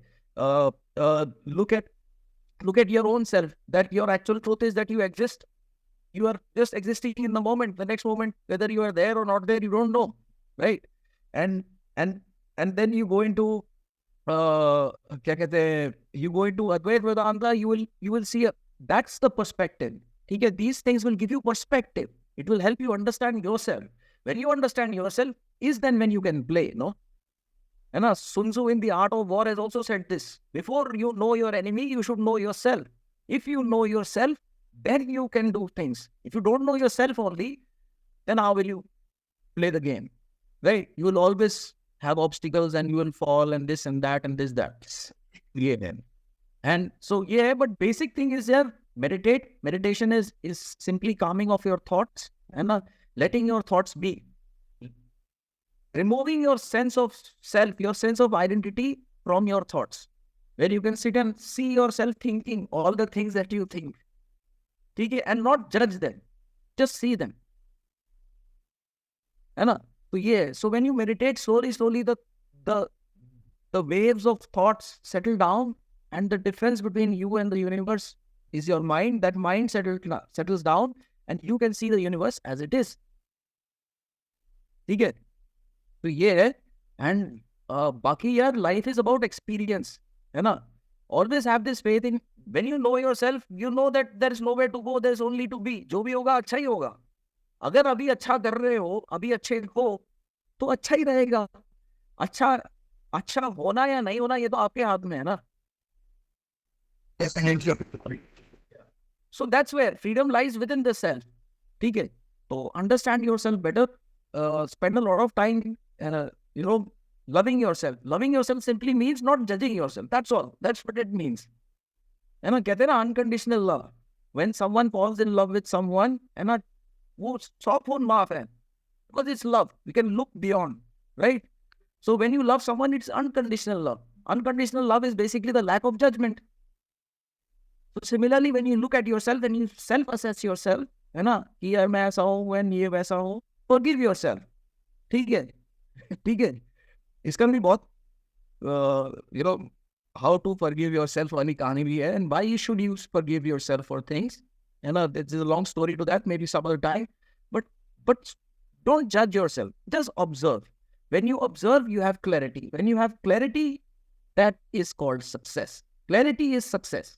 look at your own self. That your actual truth is that you exist. You are just existing in the moment. The next moment, whether you are there or not there, you don't know, right? And then you go into you go into Advaita Vedanta, you will see that's the perspective. Okay, these things will give you perspective. It will help you understand yourself. When you understand yourself, is then when you can play, no? And Sun Tzu in The Art of War has also said this: before you know your enemy, you should know yourself. If you know yourself, then you can do things. If you don't know yourself only, then how will you play the game? Right? You will always have obstacles and you will fall and this and that and this, that. Yeah. And so, but basic thing is meditate. Meditation is simply calming of your thoughts and letting your thoughts be. Removing your sense of self, your sense of identity from your thoughts. Where you can sit and see yourself thinking all the things that you think. Okay? And not judge them. Just see them. So when you meditate, slowly, the waves of thoughts settle down, and the difference between you and the universe is your mind. That mind settles down, and you can see the universe as it is. Okay? So and baki life is about experience. Always have this faith in, when you know yourself, you know that there is nowhere to go, there is only to be. जो भी होगा अच्छा ही होगा. अगर अभी अच्छा कर रहे हो, अभी अच्छे हो, तो अच्छा ही रहेगा. अच्छा होना या नहीं होना, ये तो आपके हाथ में है ना. So that's where freedom lies within the self. ठीक है, तो understand your self better, spend a lot of time you know loving yourself. Loving yourself simply means not judging yourself. That's all. That's what it means. है ना, कहते हैं ना unconditional love. When someone falls in love with someone, है ना, वो 100 phone माफ है, because it's love. You can look beyond, right? So when you love someone, it's unconditional love. Unconditional love is basically the lack of judgment. So similarly, when you look at yourself and you self-assess yourself, है ना, कि यार मैं ऐसा हूँ, when ये वैसा हूँ, forgive yourself. ठीक है, ठीक है. इसका भी बहुत you know how to forgive yourself वाली कहानी भी है, and why you should use forgive yourself for things. You know, there's a long story to that, maybe some other time. But don't judge yourself. Just observe. When you observe, you have clarity. When you have clarity, that is called success. Clarity is success.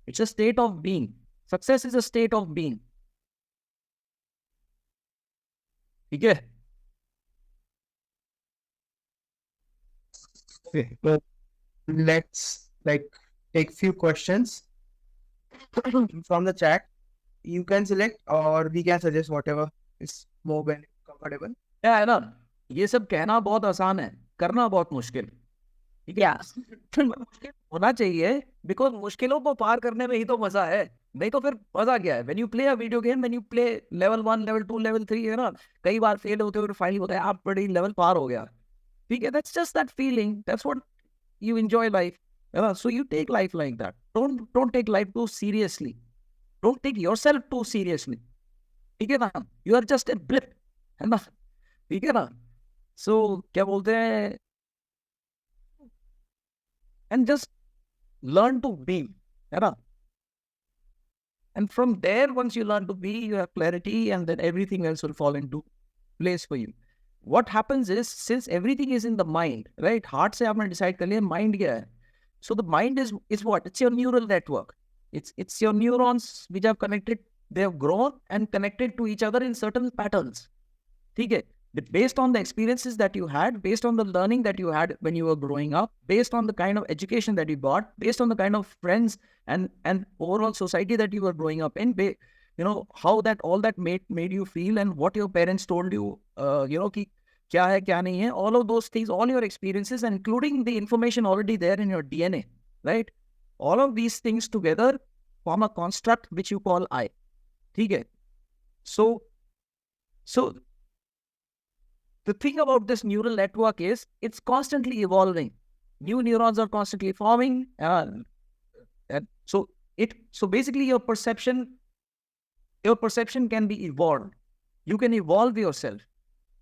It's a state of being. Success is a state of being. ठीक है? Okay, well, let's take few questions from the chat. You can select or we can suggest whatever is more comfortable. क्या है ना, ये सब कहना बहुत आसान है, करना बहुत मुश्किल. ठीक है, मुश्किल होना चाहिए, बिकॉज मुश्किलों को पार करने में ही तो मजा है. नहीं तो फिर मजा क्या है? When you play a video game, when you play level 1, level 2, level 3, है ना, कई बार फेल होते हुए फाइनल होता है, आप बड़ी लेवल पार हो गया. ठीक है, that's just that feeling. That's what you enjoy life. So you take life like that. Don't take life too seriously. Don't take yourself too seriously. ठीक है ना? You are just a blip. है ना? ठीक है ना? So क्या बोलते हैं? And just learn to be. है ना? And from there, once you learn to be, you have clarity, and then everything else will fall into place for you. What happens is, since everything is in the mind, right? Heart से आपने decide कर लिया, mind क्या है? So the mind is what? It's your neural network. It's your neurons which have connected. They have grown and connected to each other in certain patterns. ठीक है? Based on the experiences that you had, based on the learning that you had when you were growing up, based on the kind of education that you got, based on the kind of friends and overall society that you were growing up in, you know, how that all that made you feel, and what your parents told you, you know, कि क्या है क्या नहीं है, all of those things, all your experiences, and including the information already there in your DNA, right? All of these things together form a construct which you call I. ठीक है? So the thing about this neural network is it's constantly evolving. New neurons are constantly forming, and so basically your perception can be evolved. You can evolve yourself.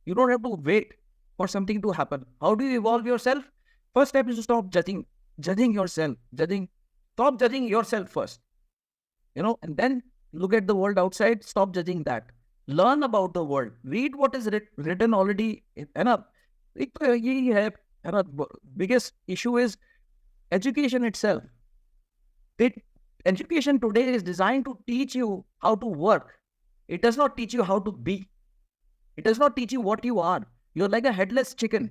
You don't have to wait for something to happen. How do you evolve yourself? First step is to stop judging yourself. Stop judging yourself first. You know, and then look at the world outside. Stop judging that. Learn about the world. Read what is written already. And biggest issue is education itself. Education today is designed to teach you how to work. It does not teach you how to be. It does not teach you what you are. You're like a headless chicken,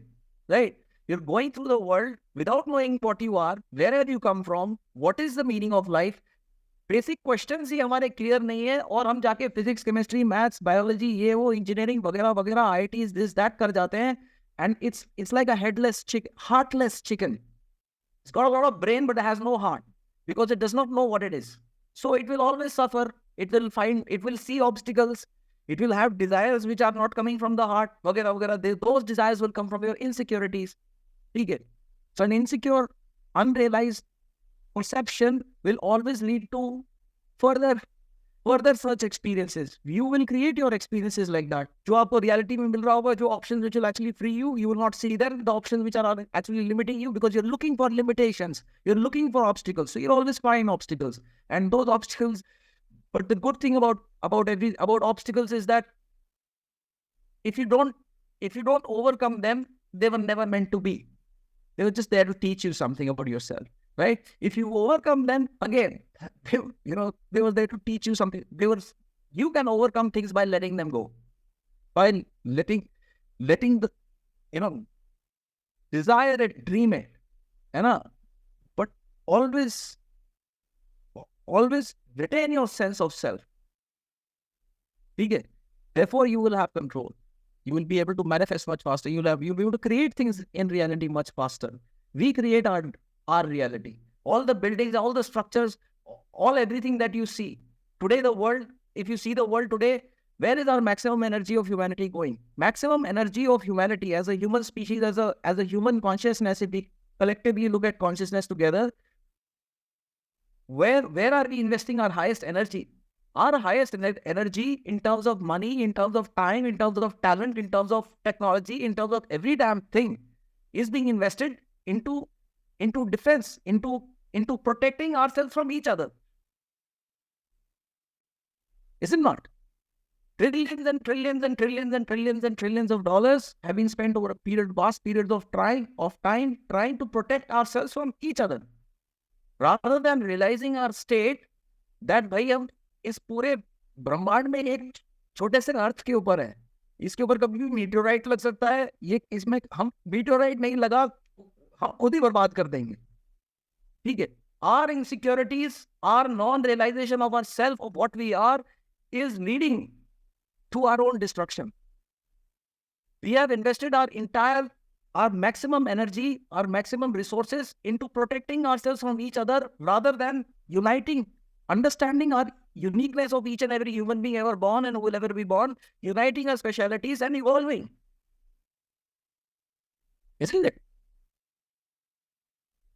right? You're going through the world without knowing what you are, where you come from, what is the meaning of life. Basic questions ही हमारे clear नहीं है, और हम जाके physics, chemistry, maths, biology, ये वो, engineering वगैरह वगैरह, आईआईटीज, दिस दैट कर जाते हैं, and it's like a headless chicken, heartless chicken. It's got a lot of brain but it has no heart, because it does not know what it is. So it will always suffer. It will see obstacles. It will have desires which are not coming from the heart, वगैरह वगैरह. Those desires will come from your insecurities. ठीक है? So an insecure, unrealized perception will always lead to further such experiences. You will create your experiences like that. जो आपको reality में मिल रहा होगा, जो options which will actually free you, you will not see them. The options which are actually limiting you, because you're looking for limitations. You're looking for obstacles. So you'll always find obstacles. And those obstacles, but the good thing about obstacles is that if you don't overcome them, they were never meant to be. They were just there to teach you something about yourself. Right? If you overcome them, again, they were there to teach you something. You can overcome things by letting them go. By letting the, desire it, dream it. But always retain your sense of self. ठीक है? Therefore, you will have control. You will be able to manifest much faster. You'll be able to create things in reality much faster. We create our reality. All the buildings, all the structures, everything that you see. Today, the world, if you see the world today, where is our maximum energy of humanity going? Maximum energy of humanity as a human species, as a human consciousness, if we collectively look at consciousness together, where are we investing our highest energy? Our highest energy in terms of money, in terms of time, in terms of talent, in terms of technology, in terms of every damn thing is being invested into defense, into protecting ourselves from each other. Is it not? Trillions and trillions and trillions and trillions and trillions of dollars have been spent over vast periods of time trying to protect ourselves from each other. Rather than realizing our state that भाई हम इस पूरे ब्रह्मांड में एक छोटे से अर्थ के ऊपर है, इसके ऊपर कभी भी मीटियोराइट लग सकता है, ये इसमें हम मीटियोराइट नहीं लगा हम खुद ही बर्बाद कर देंगे, ठीक है? Our insecurities, our non-realization of ourselves, of what we are, is leading to our own destruction. We have invested our maximum energy, our maximum resources into protecting ourselves from each other rather than uniting, understanding our uniqueness of each and every human being ever born and who will ever be born, uniting our specialities and evolving. Isn't it?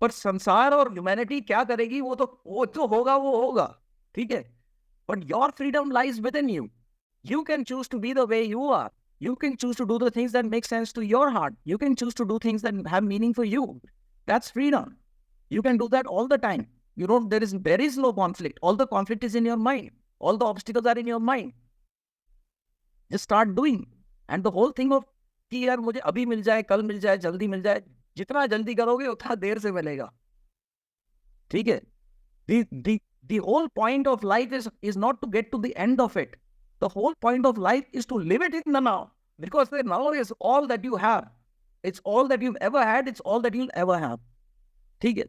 पर संसार और humanity क्या करेगी वो जो होगा वो होगा, ठीक है? But your freedom lies within you. You can choose to be the way you are. You can choose to do the things that make sense to your heart. You can choose to do things that have meaning for you. That's freedom. You can do that all the time. There is no conflict. All the conflict is in your mind. All the obstacles are in your mind. Just start doing. And the whole thing of कि यार मुझे अभी मिल जाए, कल मिल जाए, जल्दी मिल जाए, जितना जल्दी करोगे उतना देर से मिलेगा, ठीक है? The whole point of life is not to get to the end of it. The whole point of life is to live it in the now. Because the now is all that you have. It's all that you've ever had. It's all that you'll ever have. ठीक है?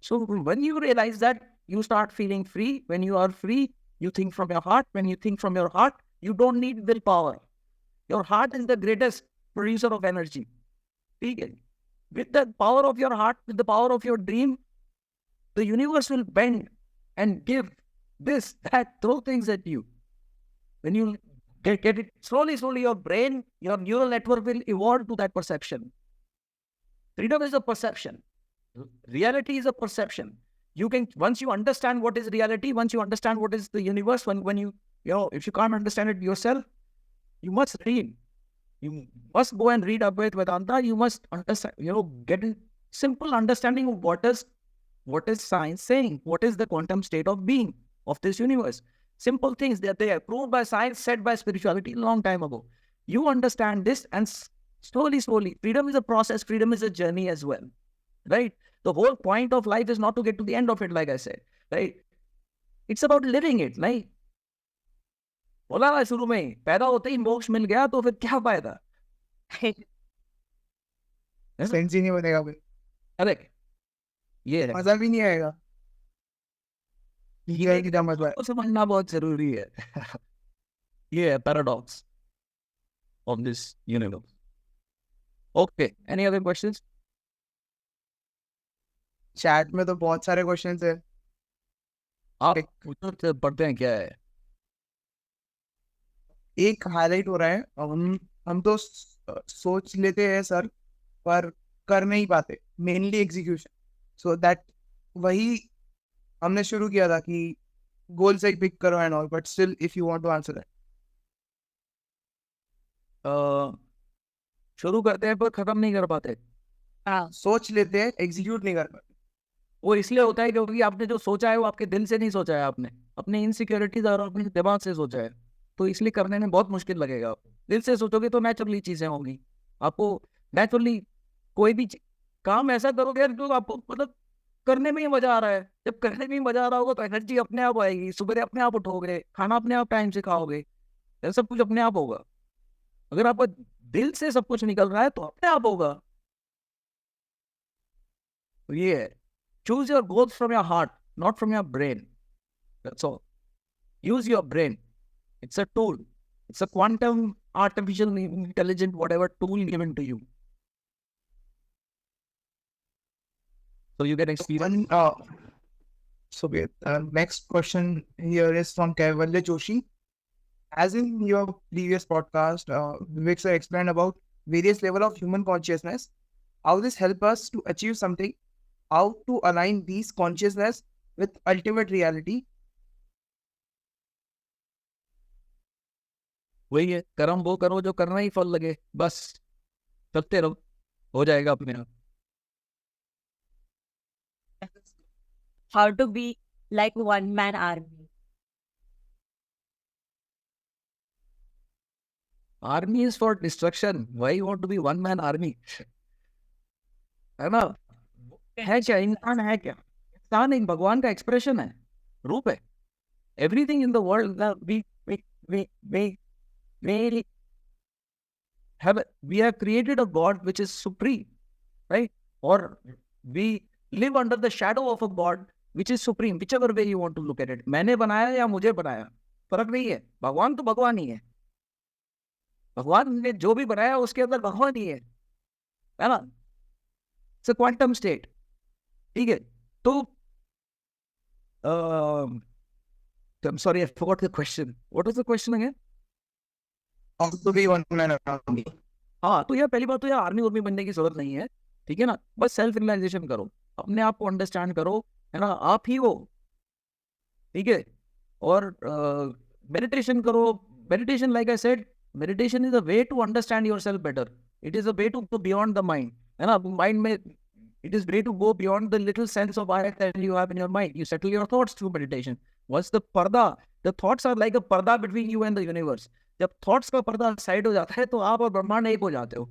So when you realize that, you start feeling free. When you are free, you think from your heart. When you think from your heart, you don't need willpower. Your heart is the greatest producer of energy. ठीक है? With the power of your heart, with the power of your dream, the universe will bend and give this, that, throw things at you. When you get it, slowly, your brain, your neural network will evolve to that perception. Freedom is a perception. Reality is a perception. Once you understand what is reality, once you understand what is the universe, when you if you can't understand it yourself, you must read. You must go and read Advaita Vedanta. You must understand, get a simple understanding of what is science saying, what is the quantum state of being of this universe. Simple things that they are proved by science, said by spirituality a long time ago. You understand this and slowly, freedom is a process, freedom is a journey as well, right? The whole point of life is not to get to the end of it, like I said, right? It's about living it, right? बोला ना शुरू में ही, पैदा होते ही मोक्ष मिल गया तो फिर क्या फायदा? सेंस ही नहीं बनेगा फिर, अरे ये मजा भी नहीं आएगा। ये की मजा को समझना बहुत जरूरी है। ये है paradox of this universe. Okay, any other questions? Chat में तो बहुत सारे क्वेश्चंस है। आप पढ़ते हैं क्या है? एक हाईलाइट हो रहा है, हम तो सोच लेते हैं सर, पर कर नहीं पाते, मेनली एग्जीक्यूशन। सो दैट वही हमने शुरू किया था कि गोल से पिक करो and all, but still if you want to answer that. शुरू करते हैं पर खत्म नहीं कर पाते। सोच लेते हैं, एग्जीक्यूट नहीं कर पाते। वो इसलिए होता है क्योंकि आपने जो सोचा है वो आपके दिल से नहीं सोचा है, आपने अपने इनसिक्योरिटीज और अपने दिमाग से सोचा है, तो इसलिए करने में बहुत मुश्किल लगेगा। दिल से सोचोगे तो नेचुरली चीजें होंगी, आपको नेचुरली कोई भी काम ऐसा करोगे तो आपको मतलब करने में ही मजा आ रहा है। जब करने में ही मजा आ रहा होगा तो एनर्जी अपने आप आएगी, सुबह अपने आप उठोगे, खाना अपने आप टाइम से खाओगे, सब कुछ अपने आप होगा। अगर आपको दिल से सब कुछ निकल रहा है तो अपने आप होगा। तो ये है, choose your goals from your heart, not from your brain. That's all. Use your brain. It's a tool. It's a quantum artificial intelligent whatever tool given to you. So you can experience. Next question here is from Kaivalya Joshi. As in your previous podcast, Vivek sir explained about various level of human consciousness, how this help us to achieve something, how to align these consciousness with ultimate reality. वही है, कर्म वो करो जो करना ही फल लगे, बस करते रहो, हो जाएगा अपने आप. How to be like one man army. Army is for destruction. Why you want to be one man army? है ना? है क्या? इंसान है क्या? इंसान एक भगवान का एक्सप्रेशन है, रूप है. Everything in the world that we have created a God which is supreme, right? Or we live under the shadow of a God which is supreme, whichever way you want to look at it. मैंने बनाया या मुझे बनाया, फर्क नहीं है. भगवान तो भगवान ही है. भगवान ने जो भी बनाया उसके अंदर भगवान ही है ना? It's a quantum state. ठीक है. तो I'm sorry, I forgot the question. What was the question again? How to be one man army. हाँ, तो यार पहली बात तो यार आर्मी उर्मी बनने की जरूरत नहीं है, ठीक है ना? बस सेल्फ रियलाइजेशन करो, अपने आप को अंडरस्टैंड करो, है ना? आप ही हो, ठीक है? और मेडिटेशन करो. Meditation, like I said, meditation is a way to understand yourself better. It is a way to go beyond the mind, है ना? Mind में it is way to go beyond the little sense of I that you have in your mind. You settle your thoughts through meditation. Once the thoughts are like a parda between you and the universe. जब thoughts का पर्दा side हो जाता है तो आप और ब्रह्मांड एक हो जाते हो.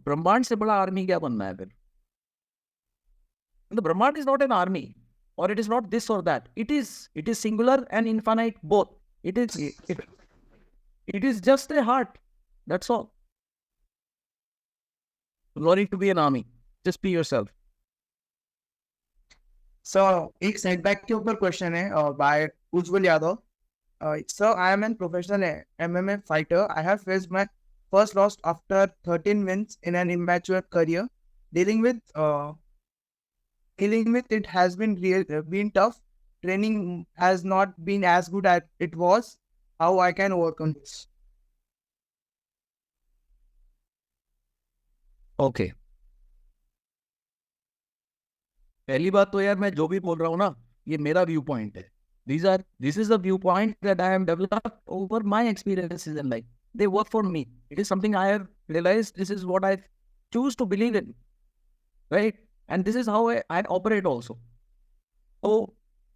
ब्रह्मांड से बड़ा आर्मी क्या बनना है फिर? The Brahman is not an army, or it is not this or that. It is singular and infinite both. It is just a heart. That's all. No need to be an army. Just be yourself. So, एक setback के ऊपर question है by Ujjwal Yadav. Sir, I am a professional MMA fighter. I have faced my first loss after 13 wins in an immature career. Dealing with it has been tough. Training has not been as good as it was. How I can overcome this? Okay. पहली बात तो यार मैं जो भी बोल रहा हूँ ना, ये मेरा व्यू पॉइंट है. This is the viewpoint that I have developed over my experiences in life. They work for me. It is something I have realized. This is what I choose to believe in, right? And this is how I operate also. So,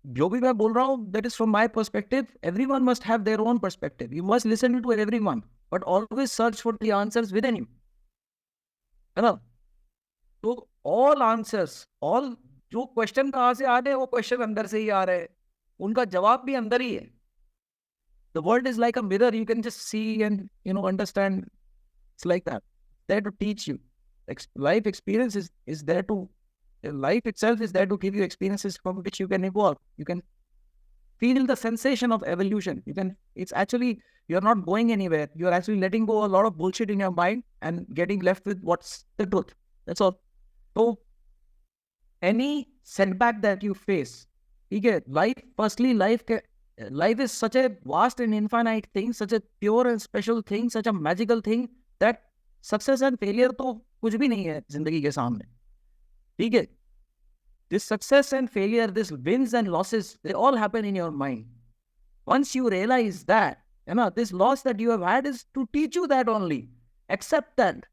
जो भी मैं बोल रहा हूँ, that is from my perspective. Everyone must have their own perspective. You must listen to everyone, but always search for the answers within you. है ना? तो all answers, all जो क्वेश्चन कहाँ से आ रहे हैं वो क्वेश्चन अंदर से ही आ रहे हैं, उनका जवाब भी अंदर ही है. The world is like a mirror. You can just see and understand. It's like that. There to teach you. Life experience is there to. Life itself is there to give you experiences from which you can evolve. You can feel the sensation of evolution. It's actually, you're not going anywhere. You're actually letting go a lot of bullshit in your mind and getting left with what's the truth. That's all. So, any setback that you face, life is such a vast and infinite thing, such a pure and special thing, such a magical thing that success and failure तो कुछ भी नहीं है जिंदगी के सामने. ठीक है? This success and failure, this wins and losses, they all happen in your mind. Once you realize that, this loss that you have had is to teach you that only. Accept that.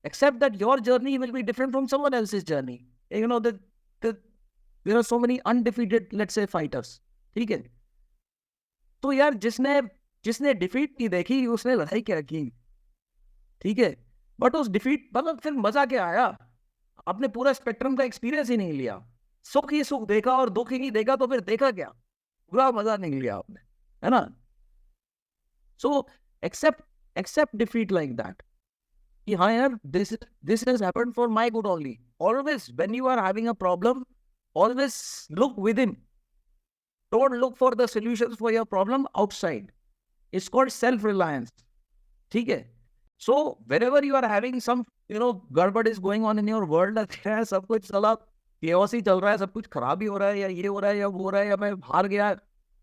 Accept that your journey will be different from someone else's journey. There are so many undefeated, let's say, fighters. ठीक है? तो यार जिसने defeat नहीं देखी उसने लड़ाई क्या की? ठीक है? बट उस डिफीट मतलब फिर मजा क्या आया? आपने पूरा स्पेक्ट्रम का एक्सपीरियंस ही नहीं लिया. सुख ही सुख देखा और दुख ही नहीं देखा, तो फिर देखा क्या? पूरा मजा नहीं लिया आपने, है ना? So accept defeat like that. कि हाँ यार, this has happened for my good only. Always when you are having a problem, always look within. Don't look for the solutions for your problem outside. It's called self-reliance. ठीक है? So wherever you are having some, गड़बड़ is going on in your world, है सब कुछ चला chaos ही चल रहा है, सब कुछ खराब ही हो रहा है, या ये हो रहा है, या वो हो रहा है, या मैं हार गया,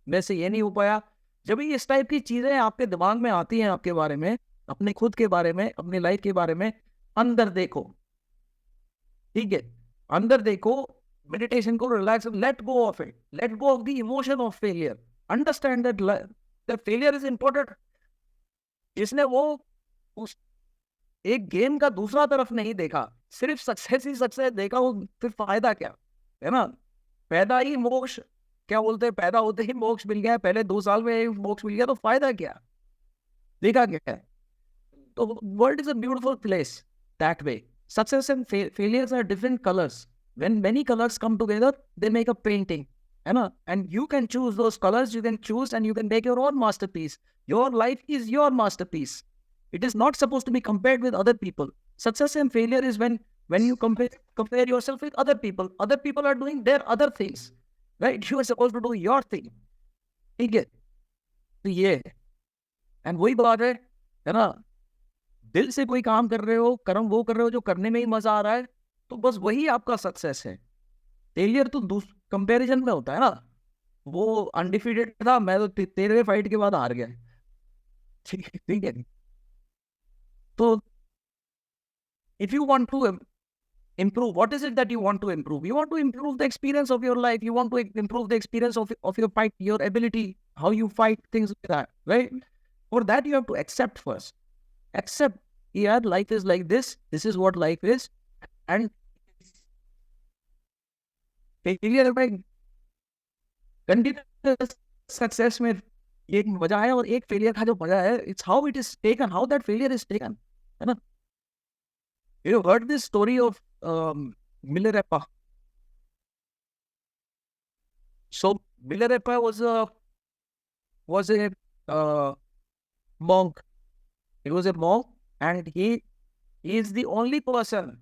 मेरे से ये नहीं हो पाया. जब भी इस टाइप की चीजें आपके दिमाग में आती हैं आपके बारे में, अपने खुद के बारे में, अपनी लाइफ के बारे में, अंदर देखो. ठीक है? अंदर देखो, मेडिटेशन को, relax, let go of it, let go of the emotion of failure, understand that failure is important. इसने वो उस एक गेम का दूसरा तरफ नहीं देखा, सिर्फ सक्सेस ही सक्सेस देखा, वो फिर फायदा क्या है ना. पैदा ही मोक्ष, क्या बोलते हैं, पैदा होते ही मोक्ष मिल गया, पहले 2 साल में मोक्ष मिल गया, तो फायदा क्या, देखा क्या है. तो world is a beautiful place that way. Success and failures are different colors. When many colors come together, they make a painting. And you can choose those colors, you can choose and you can make your own masterpiece. Your life is your masterpiece. It is not supposed to be compared with other people. Success and failure is when you compare yourself with other people. Other people are doing their other things. Right? You are supposed to do your thing. ठीक है? तो ये है. And वही बात है ना, दिल से कोई काम कर रहे हो, कर्म वो कर रहे हो जो करने में ही मजा आ रहा है, तो बस वही आपका सक्सेस है. फेलियर तो कंपैरिजन में होता है ना. वो अनडिफीटेड था, मैं तो 13वें फाइट के बाद हार गया. ठीक है. तो if you want to improve, what is it that you want to improve? You want to improve the experience of your life. You want to improve the experience of your fight, your ability, how you fight, things like that, right? For that you have to accept first. Accept, yeah, life is like this is what life is. And failure में continuous success में एक मजा है, और एक failure का जो मजा है, it's how it is taken, how that failure is taken, है ना. You heard this story of Milarepa. So Milarepa was a monk. He was a monk, and he is the only person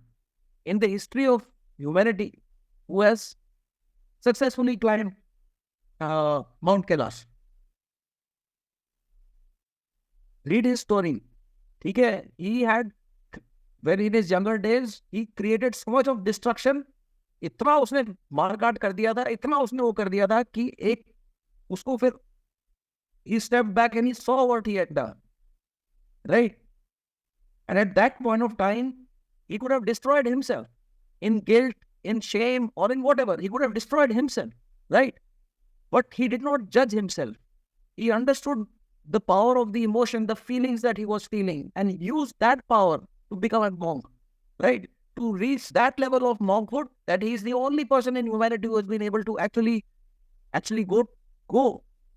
in the history of humanity who has successfully climbed Mount Kailash. Read his story. ठीक है? He had, when in his younger days, he created so much of destruction. इतना उसने मारकाट कर दिया था, इतना उसने वो कर दिया था कि एक उसको फिर he stepped back and he saw what he had done. Right? And at that point of time, he could have destroyed himself in guilt, in shame, or in whatever. He could have destroyed himself, right? But he did not judge himself. He understood the power of the emotion, the feelings that he was feeling, and used that power to become a monk, right? To reach that level of monkhood, that he is the only person in humanity who has been able to actually go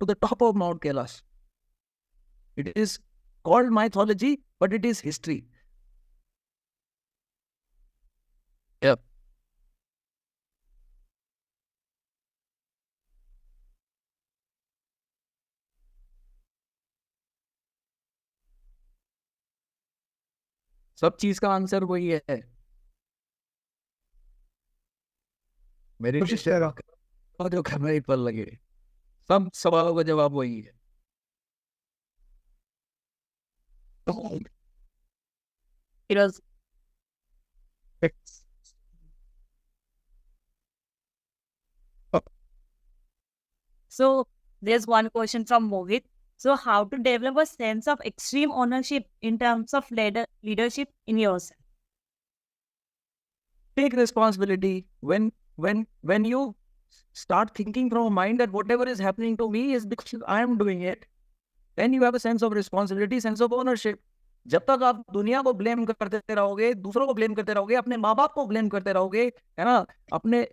to the top of Mount Kailash. It is called mythology, but it is history. Yep. सब चीज का answer वही है. मेरी कोशिश कर रहा हूं. जो करना ही पर लगे, सब सवालों का जवाब वही है. It was so. There's one question from Mohit. So, how to develop a sense of extreme ownership in terms of leadership in yourself? Take responsibility. When you start thinking from a mind that whatever is happening to me is because I am doing it, then you have a sense of responsibility, sense of ownership. जब तक आप दुनिया को blame करते रहोगे, दूसरों को blame करते रहोगे, अपने माँ बाप को ब्लेम करते रहोगे, है ना, अपने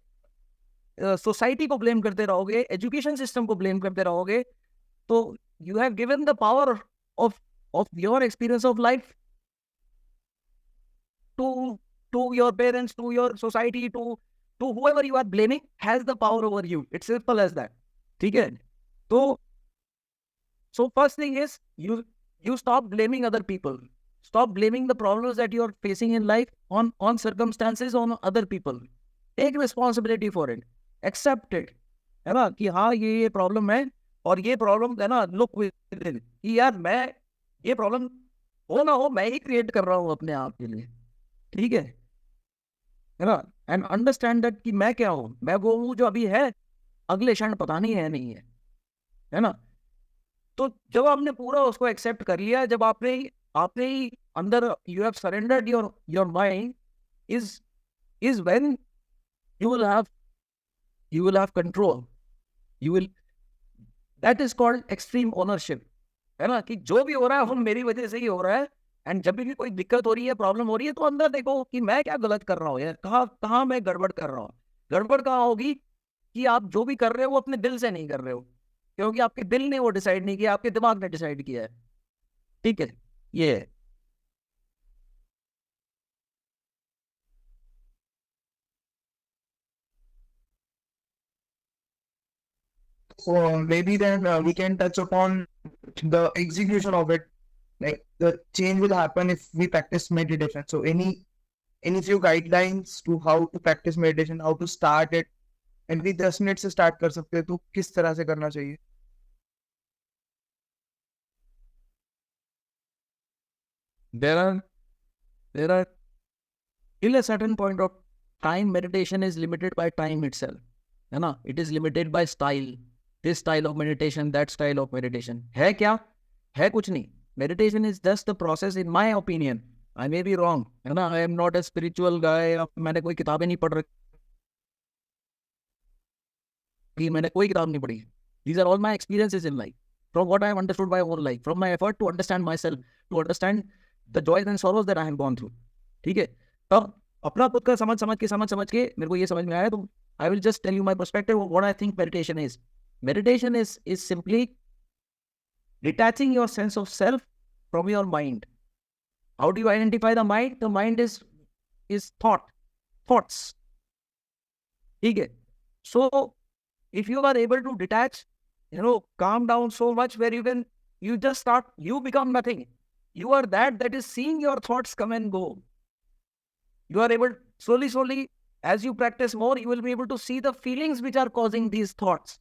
सोसाइटी को ब्लेम करते रहोगे, एजुकेशन सिस्टम को ब्लेम करते रहोगे, तो you have given the power of your experience of life to your parents, to your society, to whoever you are blaming has the power over you. It's simple as that. ठीक है? तो so first thing is you stop blaming other people. Stop blaming the problems that you are facing in life on circumstances, on other people. Take responsibility for it. Accept it. है ना, कि हाँ ये problem है, और ये problem है ना, लुक विद इन, कि यार मैं ये प्रॉब्लम हो ना हो, मैं ही क्रिएट कर रहा हूँ अपने आप के लिए, ठीक है ना, एंड अंडरस्टैंड दैट कि मैं क्या हूँ, मैं वो हूँ जो अभी है, अगले क्षण पता नहीं है, नहीं है ना। तो जब आपने पूरा उसको एक्सेप्ट कर लिया, जब आपने ही अंदर you have surrendered your mind, is when you will have control, you will, that is called extreme ownership, है ना, कि जो भी हो रहा है वो मेरी वजह से ही हो रहा है। एंड जब भी कोई दिक्कत हो रही है, प्रॉब्लम हो रही है, तो अंदर देखो कि मैं क्या गलत कर रहा हूँ यार, कहाँ कहाँ मैं गड़बड़ कर रहा हूँ। गड़बड़ कहाँ होगी कि आप जो भी कर रहे हो वो अपने दिल से नहीं कर रहे हो, क्योंकि आपके दिल ने वो डिसाइड नहीं किया, आपके दिमाग ने डिसाइड किया है, ठीक है, ये है। So maybe then we can touch upon the execution of it. Like the change will happen if we practice meditation. So any few guidelines to how to practice meditation, how to start it, and we 10 minute से start कर सकते हैं, तो किस तरह से करना चाहिए? There are till a certain point of time, meditation is limited by time itself, है ना, it is limited by style, this style of meditation, that style of meditation, है क्या, है कुछ नहीं, meditation is just a process, in my opinion, I may be wrong, है ना, I am not a spiritual guy, मैंने कोई किताबें नहीं पढ़ रखी, मैंने कोई किताब नहीं पढ़ी, these are all my experiences in life, from what I have understood my whole life, from my effort to understand myself, to understand the joys and sorrows that I have gone through, ठीक है। तब अपना खुद का समझ समझ के मेरे को ये समझ में आया, तो I will just tell you my perspective what I think meditation is. Meditation is simply detaching your sense of self from your mind. How do you identify the mind? The mind is thoughts, ठीक है। So if you are able to detach, calm down so much where you just start, you become nothing, you are that is seeing your thoughts come and go. You are able, slowly, as you practice more, you will be able to see the feelings which are causing these thoughts.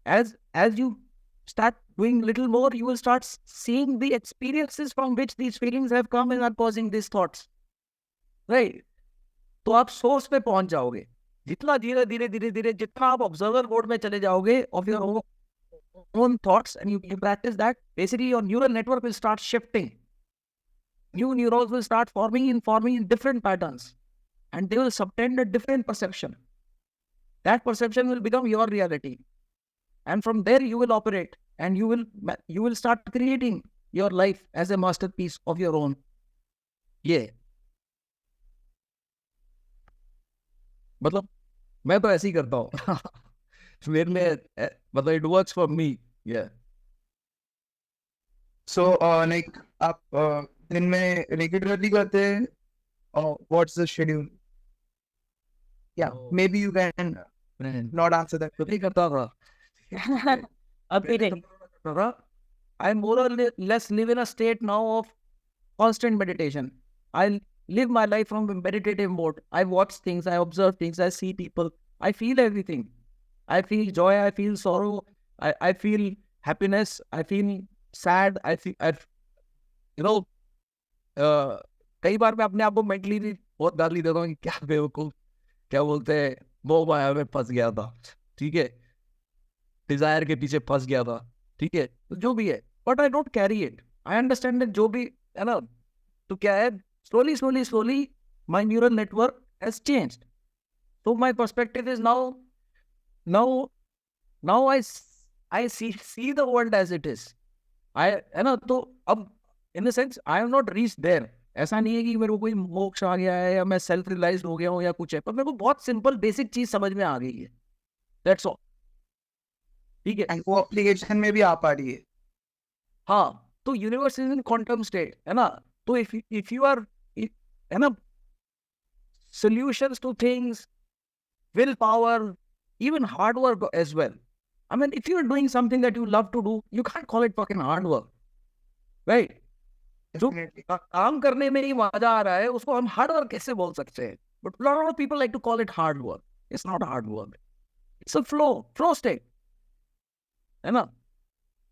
As you start doing little more, you will start seeing the experiences from which these feelings have come and are causing these thoughts. Right? तो आप source पे पहुंच जाओगे। जितना धीरे जितना आप observer mode में चले जाओगे of your own thoughts, and you practice that, basically your neural network will start shifting. New neurons will start forming in different patterns, and they will subtend a different perception. That perception will become your reality, and from there you will operate, and you will start creating your life as a masterpiece of your own. Yeah. मतलब मैं तो ऐसे ही करता हूँ मेरे लिए, मतलब it works for me. Yeah. So like आप दिन में regularly करते हैं, or what's the schedule? Yeah, Oh. maybe you can not answer that. तो नहीं करता था अभी नहीं। I more or less live in a state now of constant meditation. I live my life from a meditative mode. I watch things, I observe things, I see people, I feel everything. I feel joy, I feel sorrow, I feel happiness, I feel sad, कई बार मैं अपने आप को mentally भी बहुत गाली देता हूँ कि क्या बेवकूफ, क्या बोलते हैं, मोह माया में फंस गया था, ठीक है, डिजायर के पीछे फंस गया था, ठीक है, तो जो भी है, but I don't carry it, I understand जो भी है ना, तो क्या है, slowly my neural network has changed, so my perspective is now I see the world as it is. है ना, तो अब in a sense I have not reached there. ऐसा नहीं है कि मेरे को कोई मोक्ष आ गया है या मैं सेल्फ रियलाइज हो गया हूँ या कुछ है, पर मेरे को बहुत सिंपल बेसिक चीज समझ में आ गई है, दैट्स ऑल, ठीक है। And वो application में भी आ पा रही है। हाँ, तो universe is in quantum state, है ना, तो इफ यू आर, है ना, solutions to things, willpower, even hard work as well. I mean, if you're doing something that you love to do, you can't call it fucking hard work, right? जो Definitely. काम करने में ही मजा आ रहा है, उसको हम हार्ड वर्क कैसे बोल सकते हैं? But a lot of people like to call it hard work. It's not hard work. It's a flow state. है ना?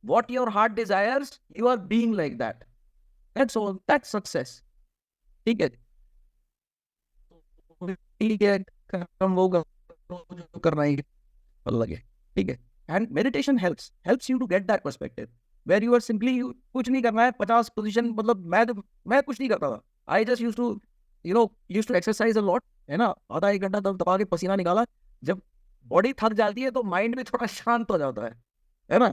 What your heart desires, you are being like that. That's all. That's success. ठीक है? ठीक है, कर्म वो करो जो करना ही लगे. ठीक है? And meditation helps you to get that perspective. Where you are simply कुछ नहीं करना है, 50 position, मतलब मैं कुछ नहीं करता था. I just used to exercise a lot, है ना? आधा 1 घंटा तब दबा के पसीना निकाला. जब बॉडी थक जाती है तो माइंड भी थोड़ा शांत हो जाता है ना?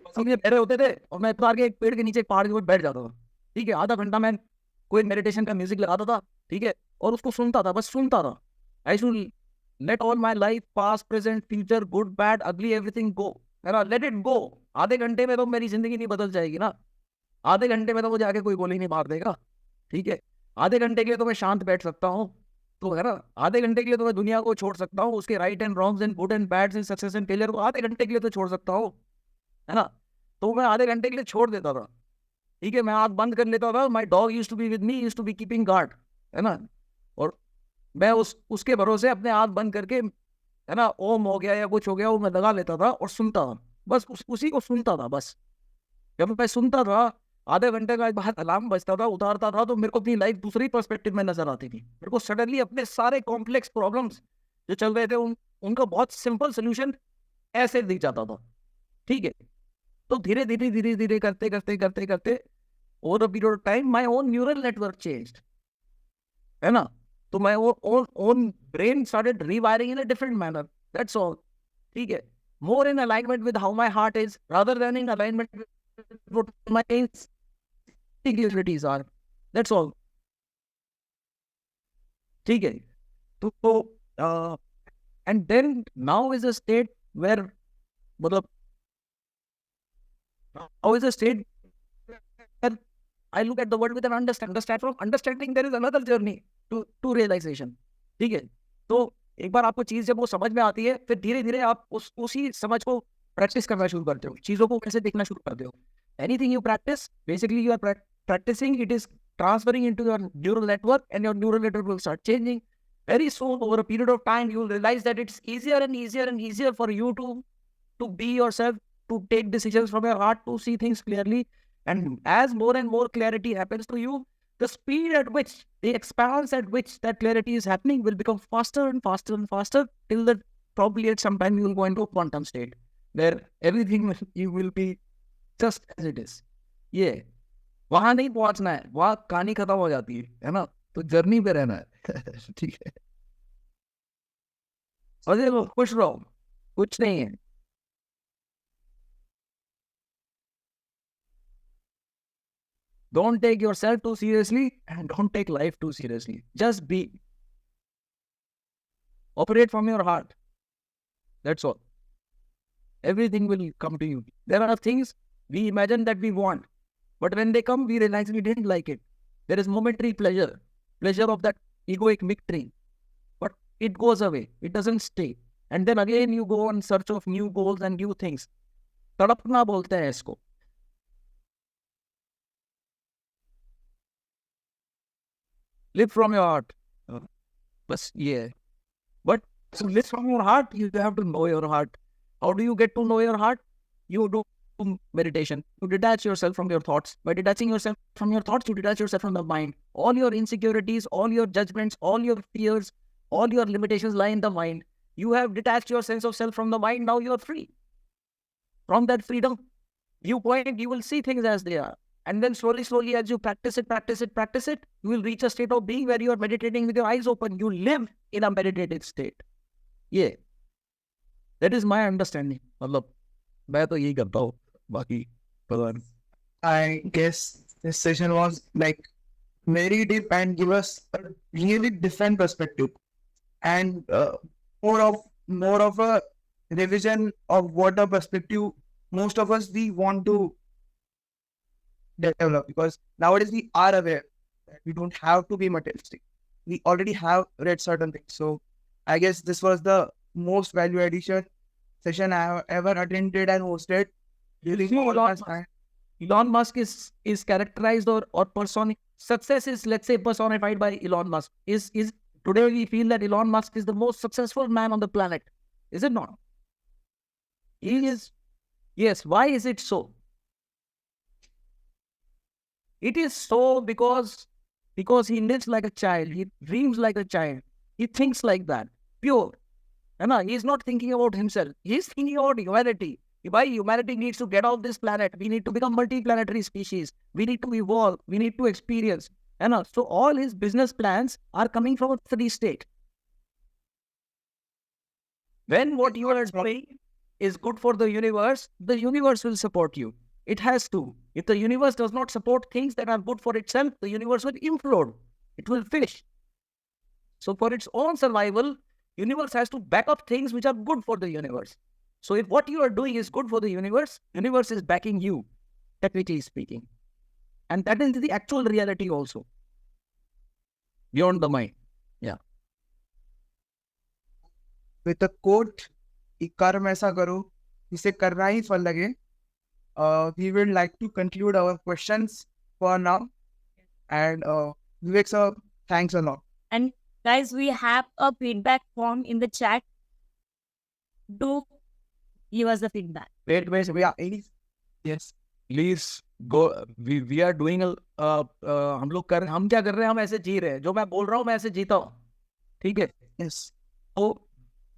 पसीने बह रहे होते थे और मैं उतार के एक पेड़ के नीचे, पहाड़ के ऊपर बैठ जाता था. ठीक है? आधा घंटा मैं कोई मेडिटेशन का म्यूजिक लगाता था. ठीक है? और उसको सुनता था, बस सुनता था. I should let all my life, past, present, future, good, bad, अगली, एवरीथिंग गो, है ना? Let it go. आधे घंटे में तो मेरी जिंदगी नहीं बदल जाएगी ना. आधे घंटे में तो मुझे आके कोई गोली नहीं मार देगा. ठीक है? आधे घंटे के लिए तो मैं शांत बैठ सकता हूँ, तो है ना? आधे घंटे के लिए तो मैं दुनिया को छोड़ सकता हूँ, उसके right and wrongs and good and bads and success and failure को आधे घंटे के लिए तो छोड़ सकता हूँ, है ना? तो मैं आधे घंटे के लिए छोड़ देता था. ठीक है? मैं आँख बंद कर लेता था. My dog used to be with me, used to be keeping guard, है ना? और मैं उसके भरोसे अपने आँख बंद करके, है ना, ओम हो गया या कुछ हो गया, वो मैं लगा लेता था और सुनता था. बस उसी को सुनता था. बस जब मैं सुनता था, आधे घंटे का बाद अलार्म बजता था, उतारता था, तो मेरे को अपनी लाइफ दूसरी पर्सपेक्टिव में नजर आती थी. मेरे को सडनली अपने सारे कॉम्प्लेक्स प्रॉब्लम्स जो चल रहे थे उनका बहुत सिंपल सोल्यूशन ऐसे दिख जाता था. ठीक है? तो धीरे धीरे करते over a period of time my own neural network changed, है ना? तो my own brain started rewiring in a different manner. That's all. ठीक है? More in alignment with how my heart is rather than in alignment with what my insecurities are. That's all. ठीक है? तो and then now is a state where, मतलब now is a state where I look at the world with an understand. From understanding there is another journey to realization. ठीक है? तो एक बार आपको चीज जब वो समझ में आती है, फिर धीरे धीरे आप उसी समझ को प्रैक्टिस करना शुरू करते हो, चीजों को कैसे देखना शुरू करते हो. Anything you practice, basically you are practicing, it is transferring into your neural network, and your neural network will start changing. Very soon, over a period of time, you will realize that it's easier and easier for you to be yourself, to take decisions from your heart, to see things clearly. And as more and more clarity happens to you, the speed at which, the expanse at which that clarity is happening will become faster and faster, till that probably at some time you will go into a quantum state, where everything you will be just as it is. ये वहां नहीं पहुंचना है, वहां कहानी खत्म हो जाती है ना? तो जर्नी पे रहना है. ठीक है? और देखो, खुश रहो, कुछ नहीं है. Don't take yourself too seriously and don't take life too seriously. Just be. Operate from your heart. That's all. Everything will come to you. There are things we imagine that we want, but when they come, we realize we didn't like it. There is momentary pleasure of that egoic victory, but it goes away. It doesn't stay. And then again, you go in search of new goals and new things. तड़पना बोलते हैं इसको. Live from your heart. बस ये है. But to live from your heart, you have to know your heart. How do you get to know your heart? You do meditation. You detach yourself from your thoughts. By detaching yourself from your thoughts, you detach yourself from the mind. All your insecurities, all your judgments, all your fears, all your limitations lie in the mind. You have detached your sense of self from the mind. Now you are free. From that freedom viewpoint, you will see things as they are. And then slowly, as you practice it, you will reach a state of being where you are meditating with your eyes open. You live in a meditative state. Yeah. That is my understanding. मतलब मैं तो यही करता हूँ. बाकी पता नहीं. I guess this session was like very deep and give us a really different perspective and more of a revision of what a perspective most of us we want to develop, because nowadays we are aware that we don't have to be materialistic. We already have read certain things. So I guess this was the most value addition session I have ever attended and hosted. Really, Elon Musk is characterized or personified success is, let's say, personified by Elon Musk. Is today we feel that Elon Musk is the most successful man on the planet. Is it not? He is. Yes. Why is it so? It is so because he lives like a child. He dreams like a child. He thinks like that. Pure. He is not thinking about himself. He is thinking about humanity. Why humanity needs to get off this planet. We need to become multi-planetary species. We need to evolve. We need to experience. So all his business plans are coming from a steady state. When what you are doing is good for the universe will support you. It has to. If the universe does not support things that are good for itself, the universe will implode. It will finish. So for its own survival, universe has to back up things which are good for the universe. So if what you are doing is good for the universe is backing you, technically speaking. And that is the actual reality also. Beyond the mind. Yeah. With the quote, कि कर्म ऐसा करो जिसे करना ही फल लगे. We would like to conclude our questions for now. And Vivek sir, thanks a lot. And guys, we have a feedback form in the chat. Do give us the feedback. Wait. Yes. Please go. We are doing हम क्या कर रहे हैं, हम ऐसे जी रहे हैं. जो मैं बोल रहा हूँ मैं ऐसे जीता हूँ. ठीक है. Yes. So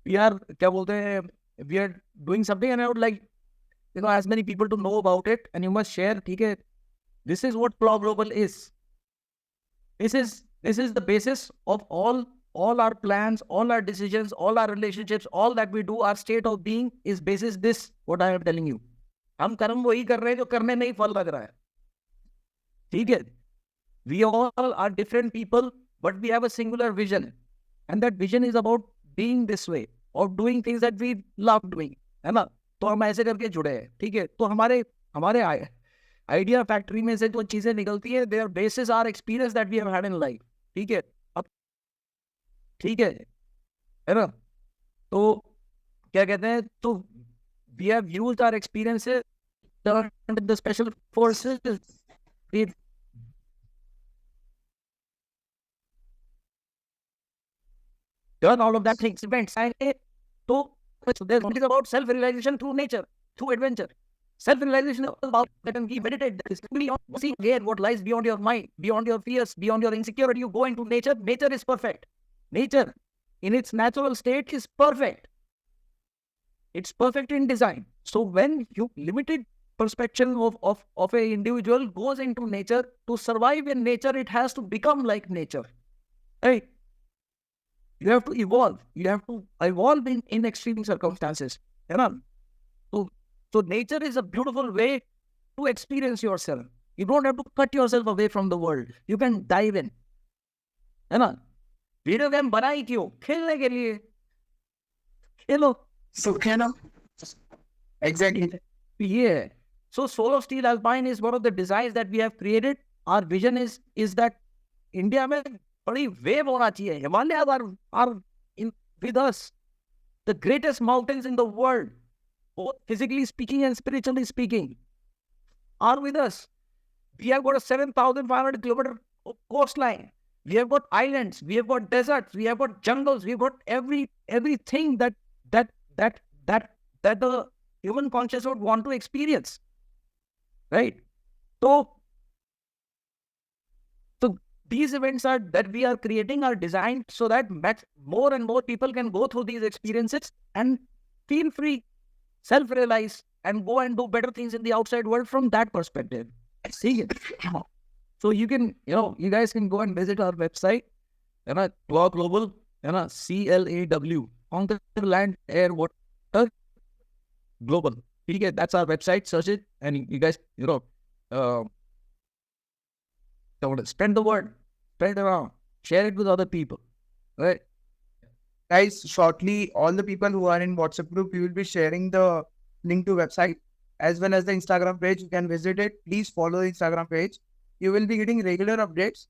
we are क्या बोलते हैं, we are doing something and I would like as many people to know about it, and you must share. ठीक है. This is what Plow Global is. This is the basis of all our plans, all our decisions, all our relationships, all that we do. Our state of being is basis this, what I am telling you. हम कर्म वही कर रहे हैं जो करने नहीं फल लग रहा है. ठीक है. We all are different people, but we have a singular vision, and that vision is about being this way, or doing things that we love doing. है ना? तो हम ऐसे करके जुड़े हैं. ठीक है. तो हमारे आइडिया फैक्ट्री में से जो चीजें निकलती है, there basis are experience that we have had in life. ठीक है. अब ठीक है ना? तो क्या कहते हैं, तो we have used our experiences, turned the special forces, done all of that things, events. So there's one is about self-realization through nature, through adventure. Self-realization is about that, and we meditate this. See again what lies beyond your mind, beyond your fears, beyond your insecurity. You go into nature. Nature is perfect. Nature, in its natural state, is perfect. It's perfect in design. So when you limited perspective of a individual goes into nature, to survive in nature, it has to become like nature. Right? You have to evolve. You have to evolve in extreme circumstances. You know? So nature is a beautiful way to experience yourself. You don't have to cut yourself away from the world. You can dive in. है ना? Video game बनाई क्यों? खेलने के लिए. खेलो. So can exactly. Yeah. So Soul of Steel Alpine is one of the designs that we have created. Our vision is that India में बड़ी wave होना चाहिए. Himalayas are in with us. The greatest mountains in the world, both physically speaking and spiritually speaking, are with us. We have got a 7,500 kilometer coastline. We have got islands. We have got deserts. We have got jungles. We have got everything that the human conscious would want to experience. Right? So these events that we are creating are designed so that more and more people can go through these experiences and feel free, self-realize, and go and do better things in the outside world from that perspective. See it. So you can, you guys can go and visit our website, Plow Global, CLAW, Conquer Land, Air, Water, Global. Okay, that's our website. Search it, and you guys, spread the word, spread it around, share it with other people, right? Guys, shortly, all the people who are in WhatsApp group, we will be sharing the link to website as well as the Instagram page. You can visit it. Please follow the Instagram page. You will be getting regular updates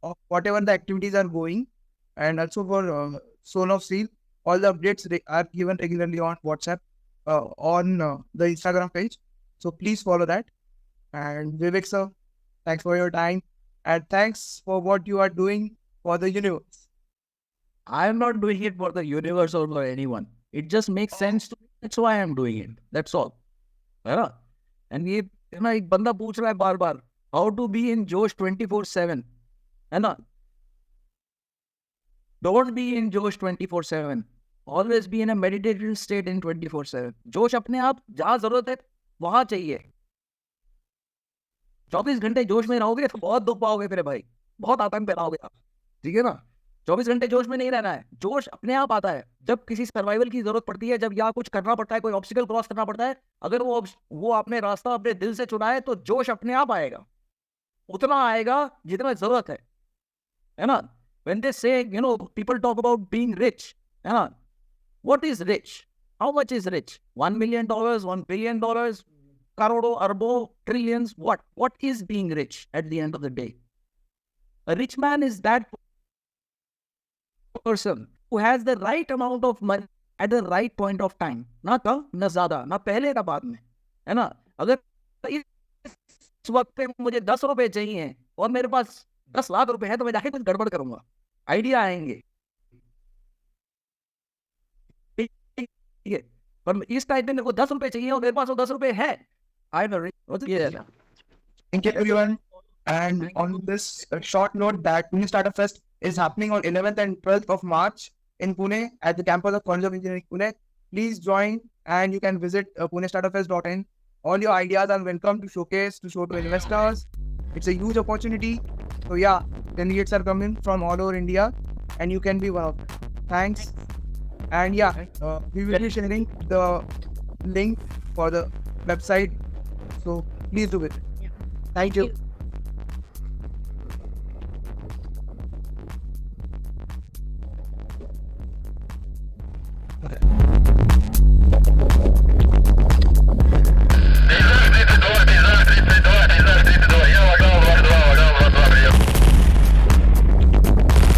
of whatever the activities are going, and also for Soul of Steel, all the updates are given regularly on WhatsApp, on the Instagram page. So please follow that. And Vivek sir, thanks for your time. and thanks for what you are doing for the universe. I am not doing it for the universe or for anyone. It just makes sense to me. That's why I am doing it. That's all. है ना? And ये है ना, एक बंदा पूछ रहा है बार बार how to be in जोश 24/7, है ना? Don't be in जोश 24/7. Always be in a meditative state in 24/7. जोश अपने आप जहाँ जरूरत है वहां चाहिए. 24 घंटे जोश में रहोगे तो बहुत दुख पाओगे मेरे भाई, बहुत आतंक फैलाओगे आप. ठीक है ना? 24 घंटे जोश में नहीं रहना है. जोश अपने आप आता है जब किसी सर्वाइवल की जरूरत पड़ती है, जब यहाँ कुछ करना पड़ता है, कोई ऑब्स्टिकल क्रॉस करना पड़ता है. अगर वो आपने रास्ता अपने दिल से चुना है तो जोश अपने आप आएगा. उतना आएगा जितना जरूरत है ना? When they say, people talk about being rich, है ना? What is rich? How much is rich? $1 million, $1 billion, crores, arbo, trillions. What is being rich at the end of the day? A rich man is that person who has the right amount of money at the right point of time. ना कम ना ज्यादा, ना पहले ना बाद में, है ना? अगर इस वक्त पे मुझे 10 रुपए चाहिए और मेरे पास 10 लाख रुपए है तो मैं जाके कुछ गड़बड़ करूंगा. आइडिया आएंगे, ठीक है? पर इस टाइम पे मेरे को 10 रुपए चाहिए और मेरे पास वो 10 रुपए है. I know it. Thank you everyone. And on this short note, that Pune Startup Fest is happening on 11th and 12th of March in Pune at the campus of College of Engineering Pune. Please join and you can visit punestartupfest.in. All your ideas are welcome to showcase, to show to investors. It's a huge opportunity. So yeah, delegates are coming from all over India and you can be one of them. Thanks. And yeah, we will be sharing the link for the website. So please do it. Thank you.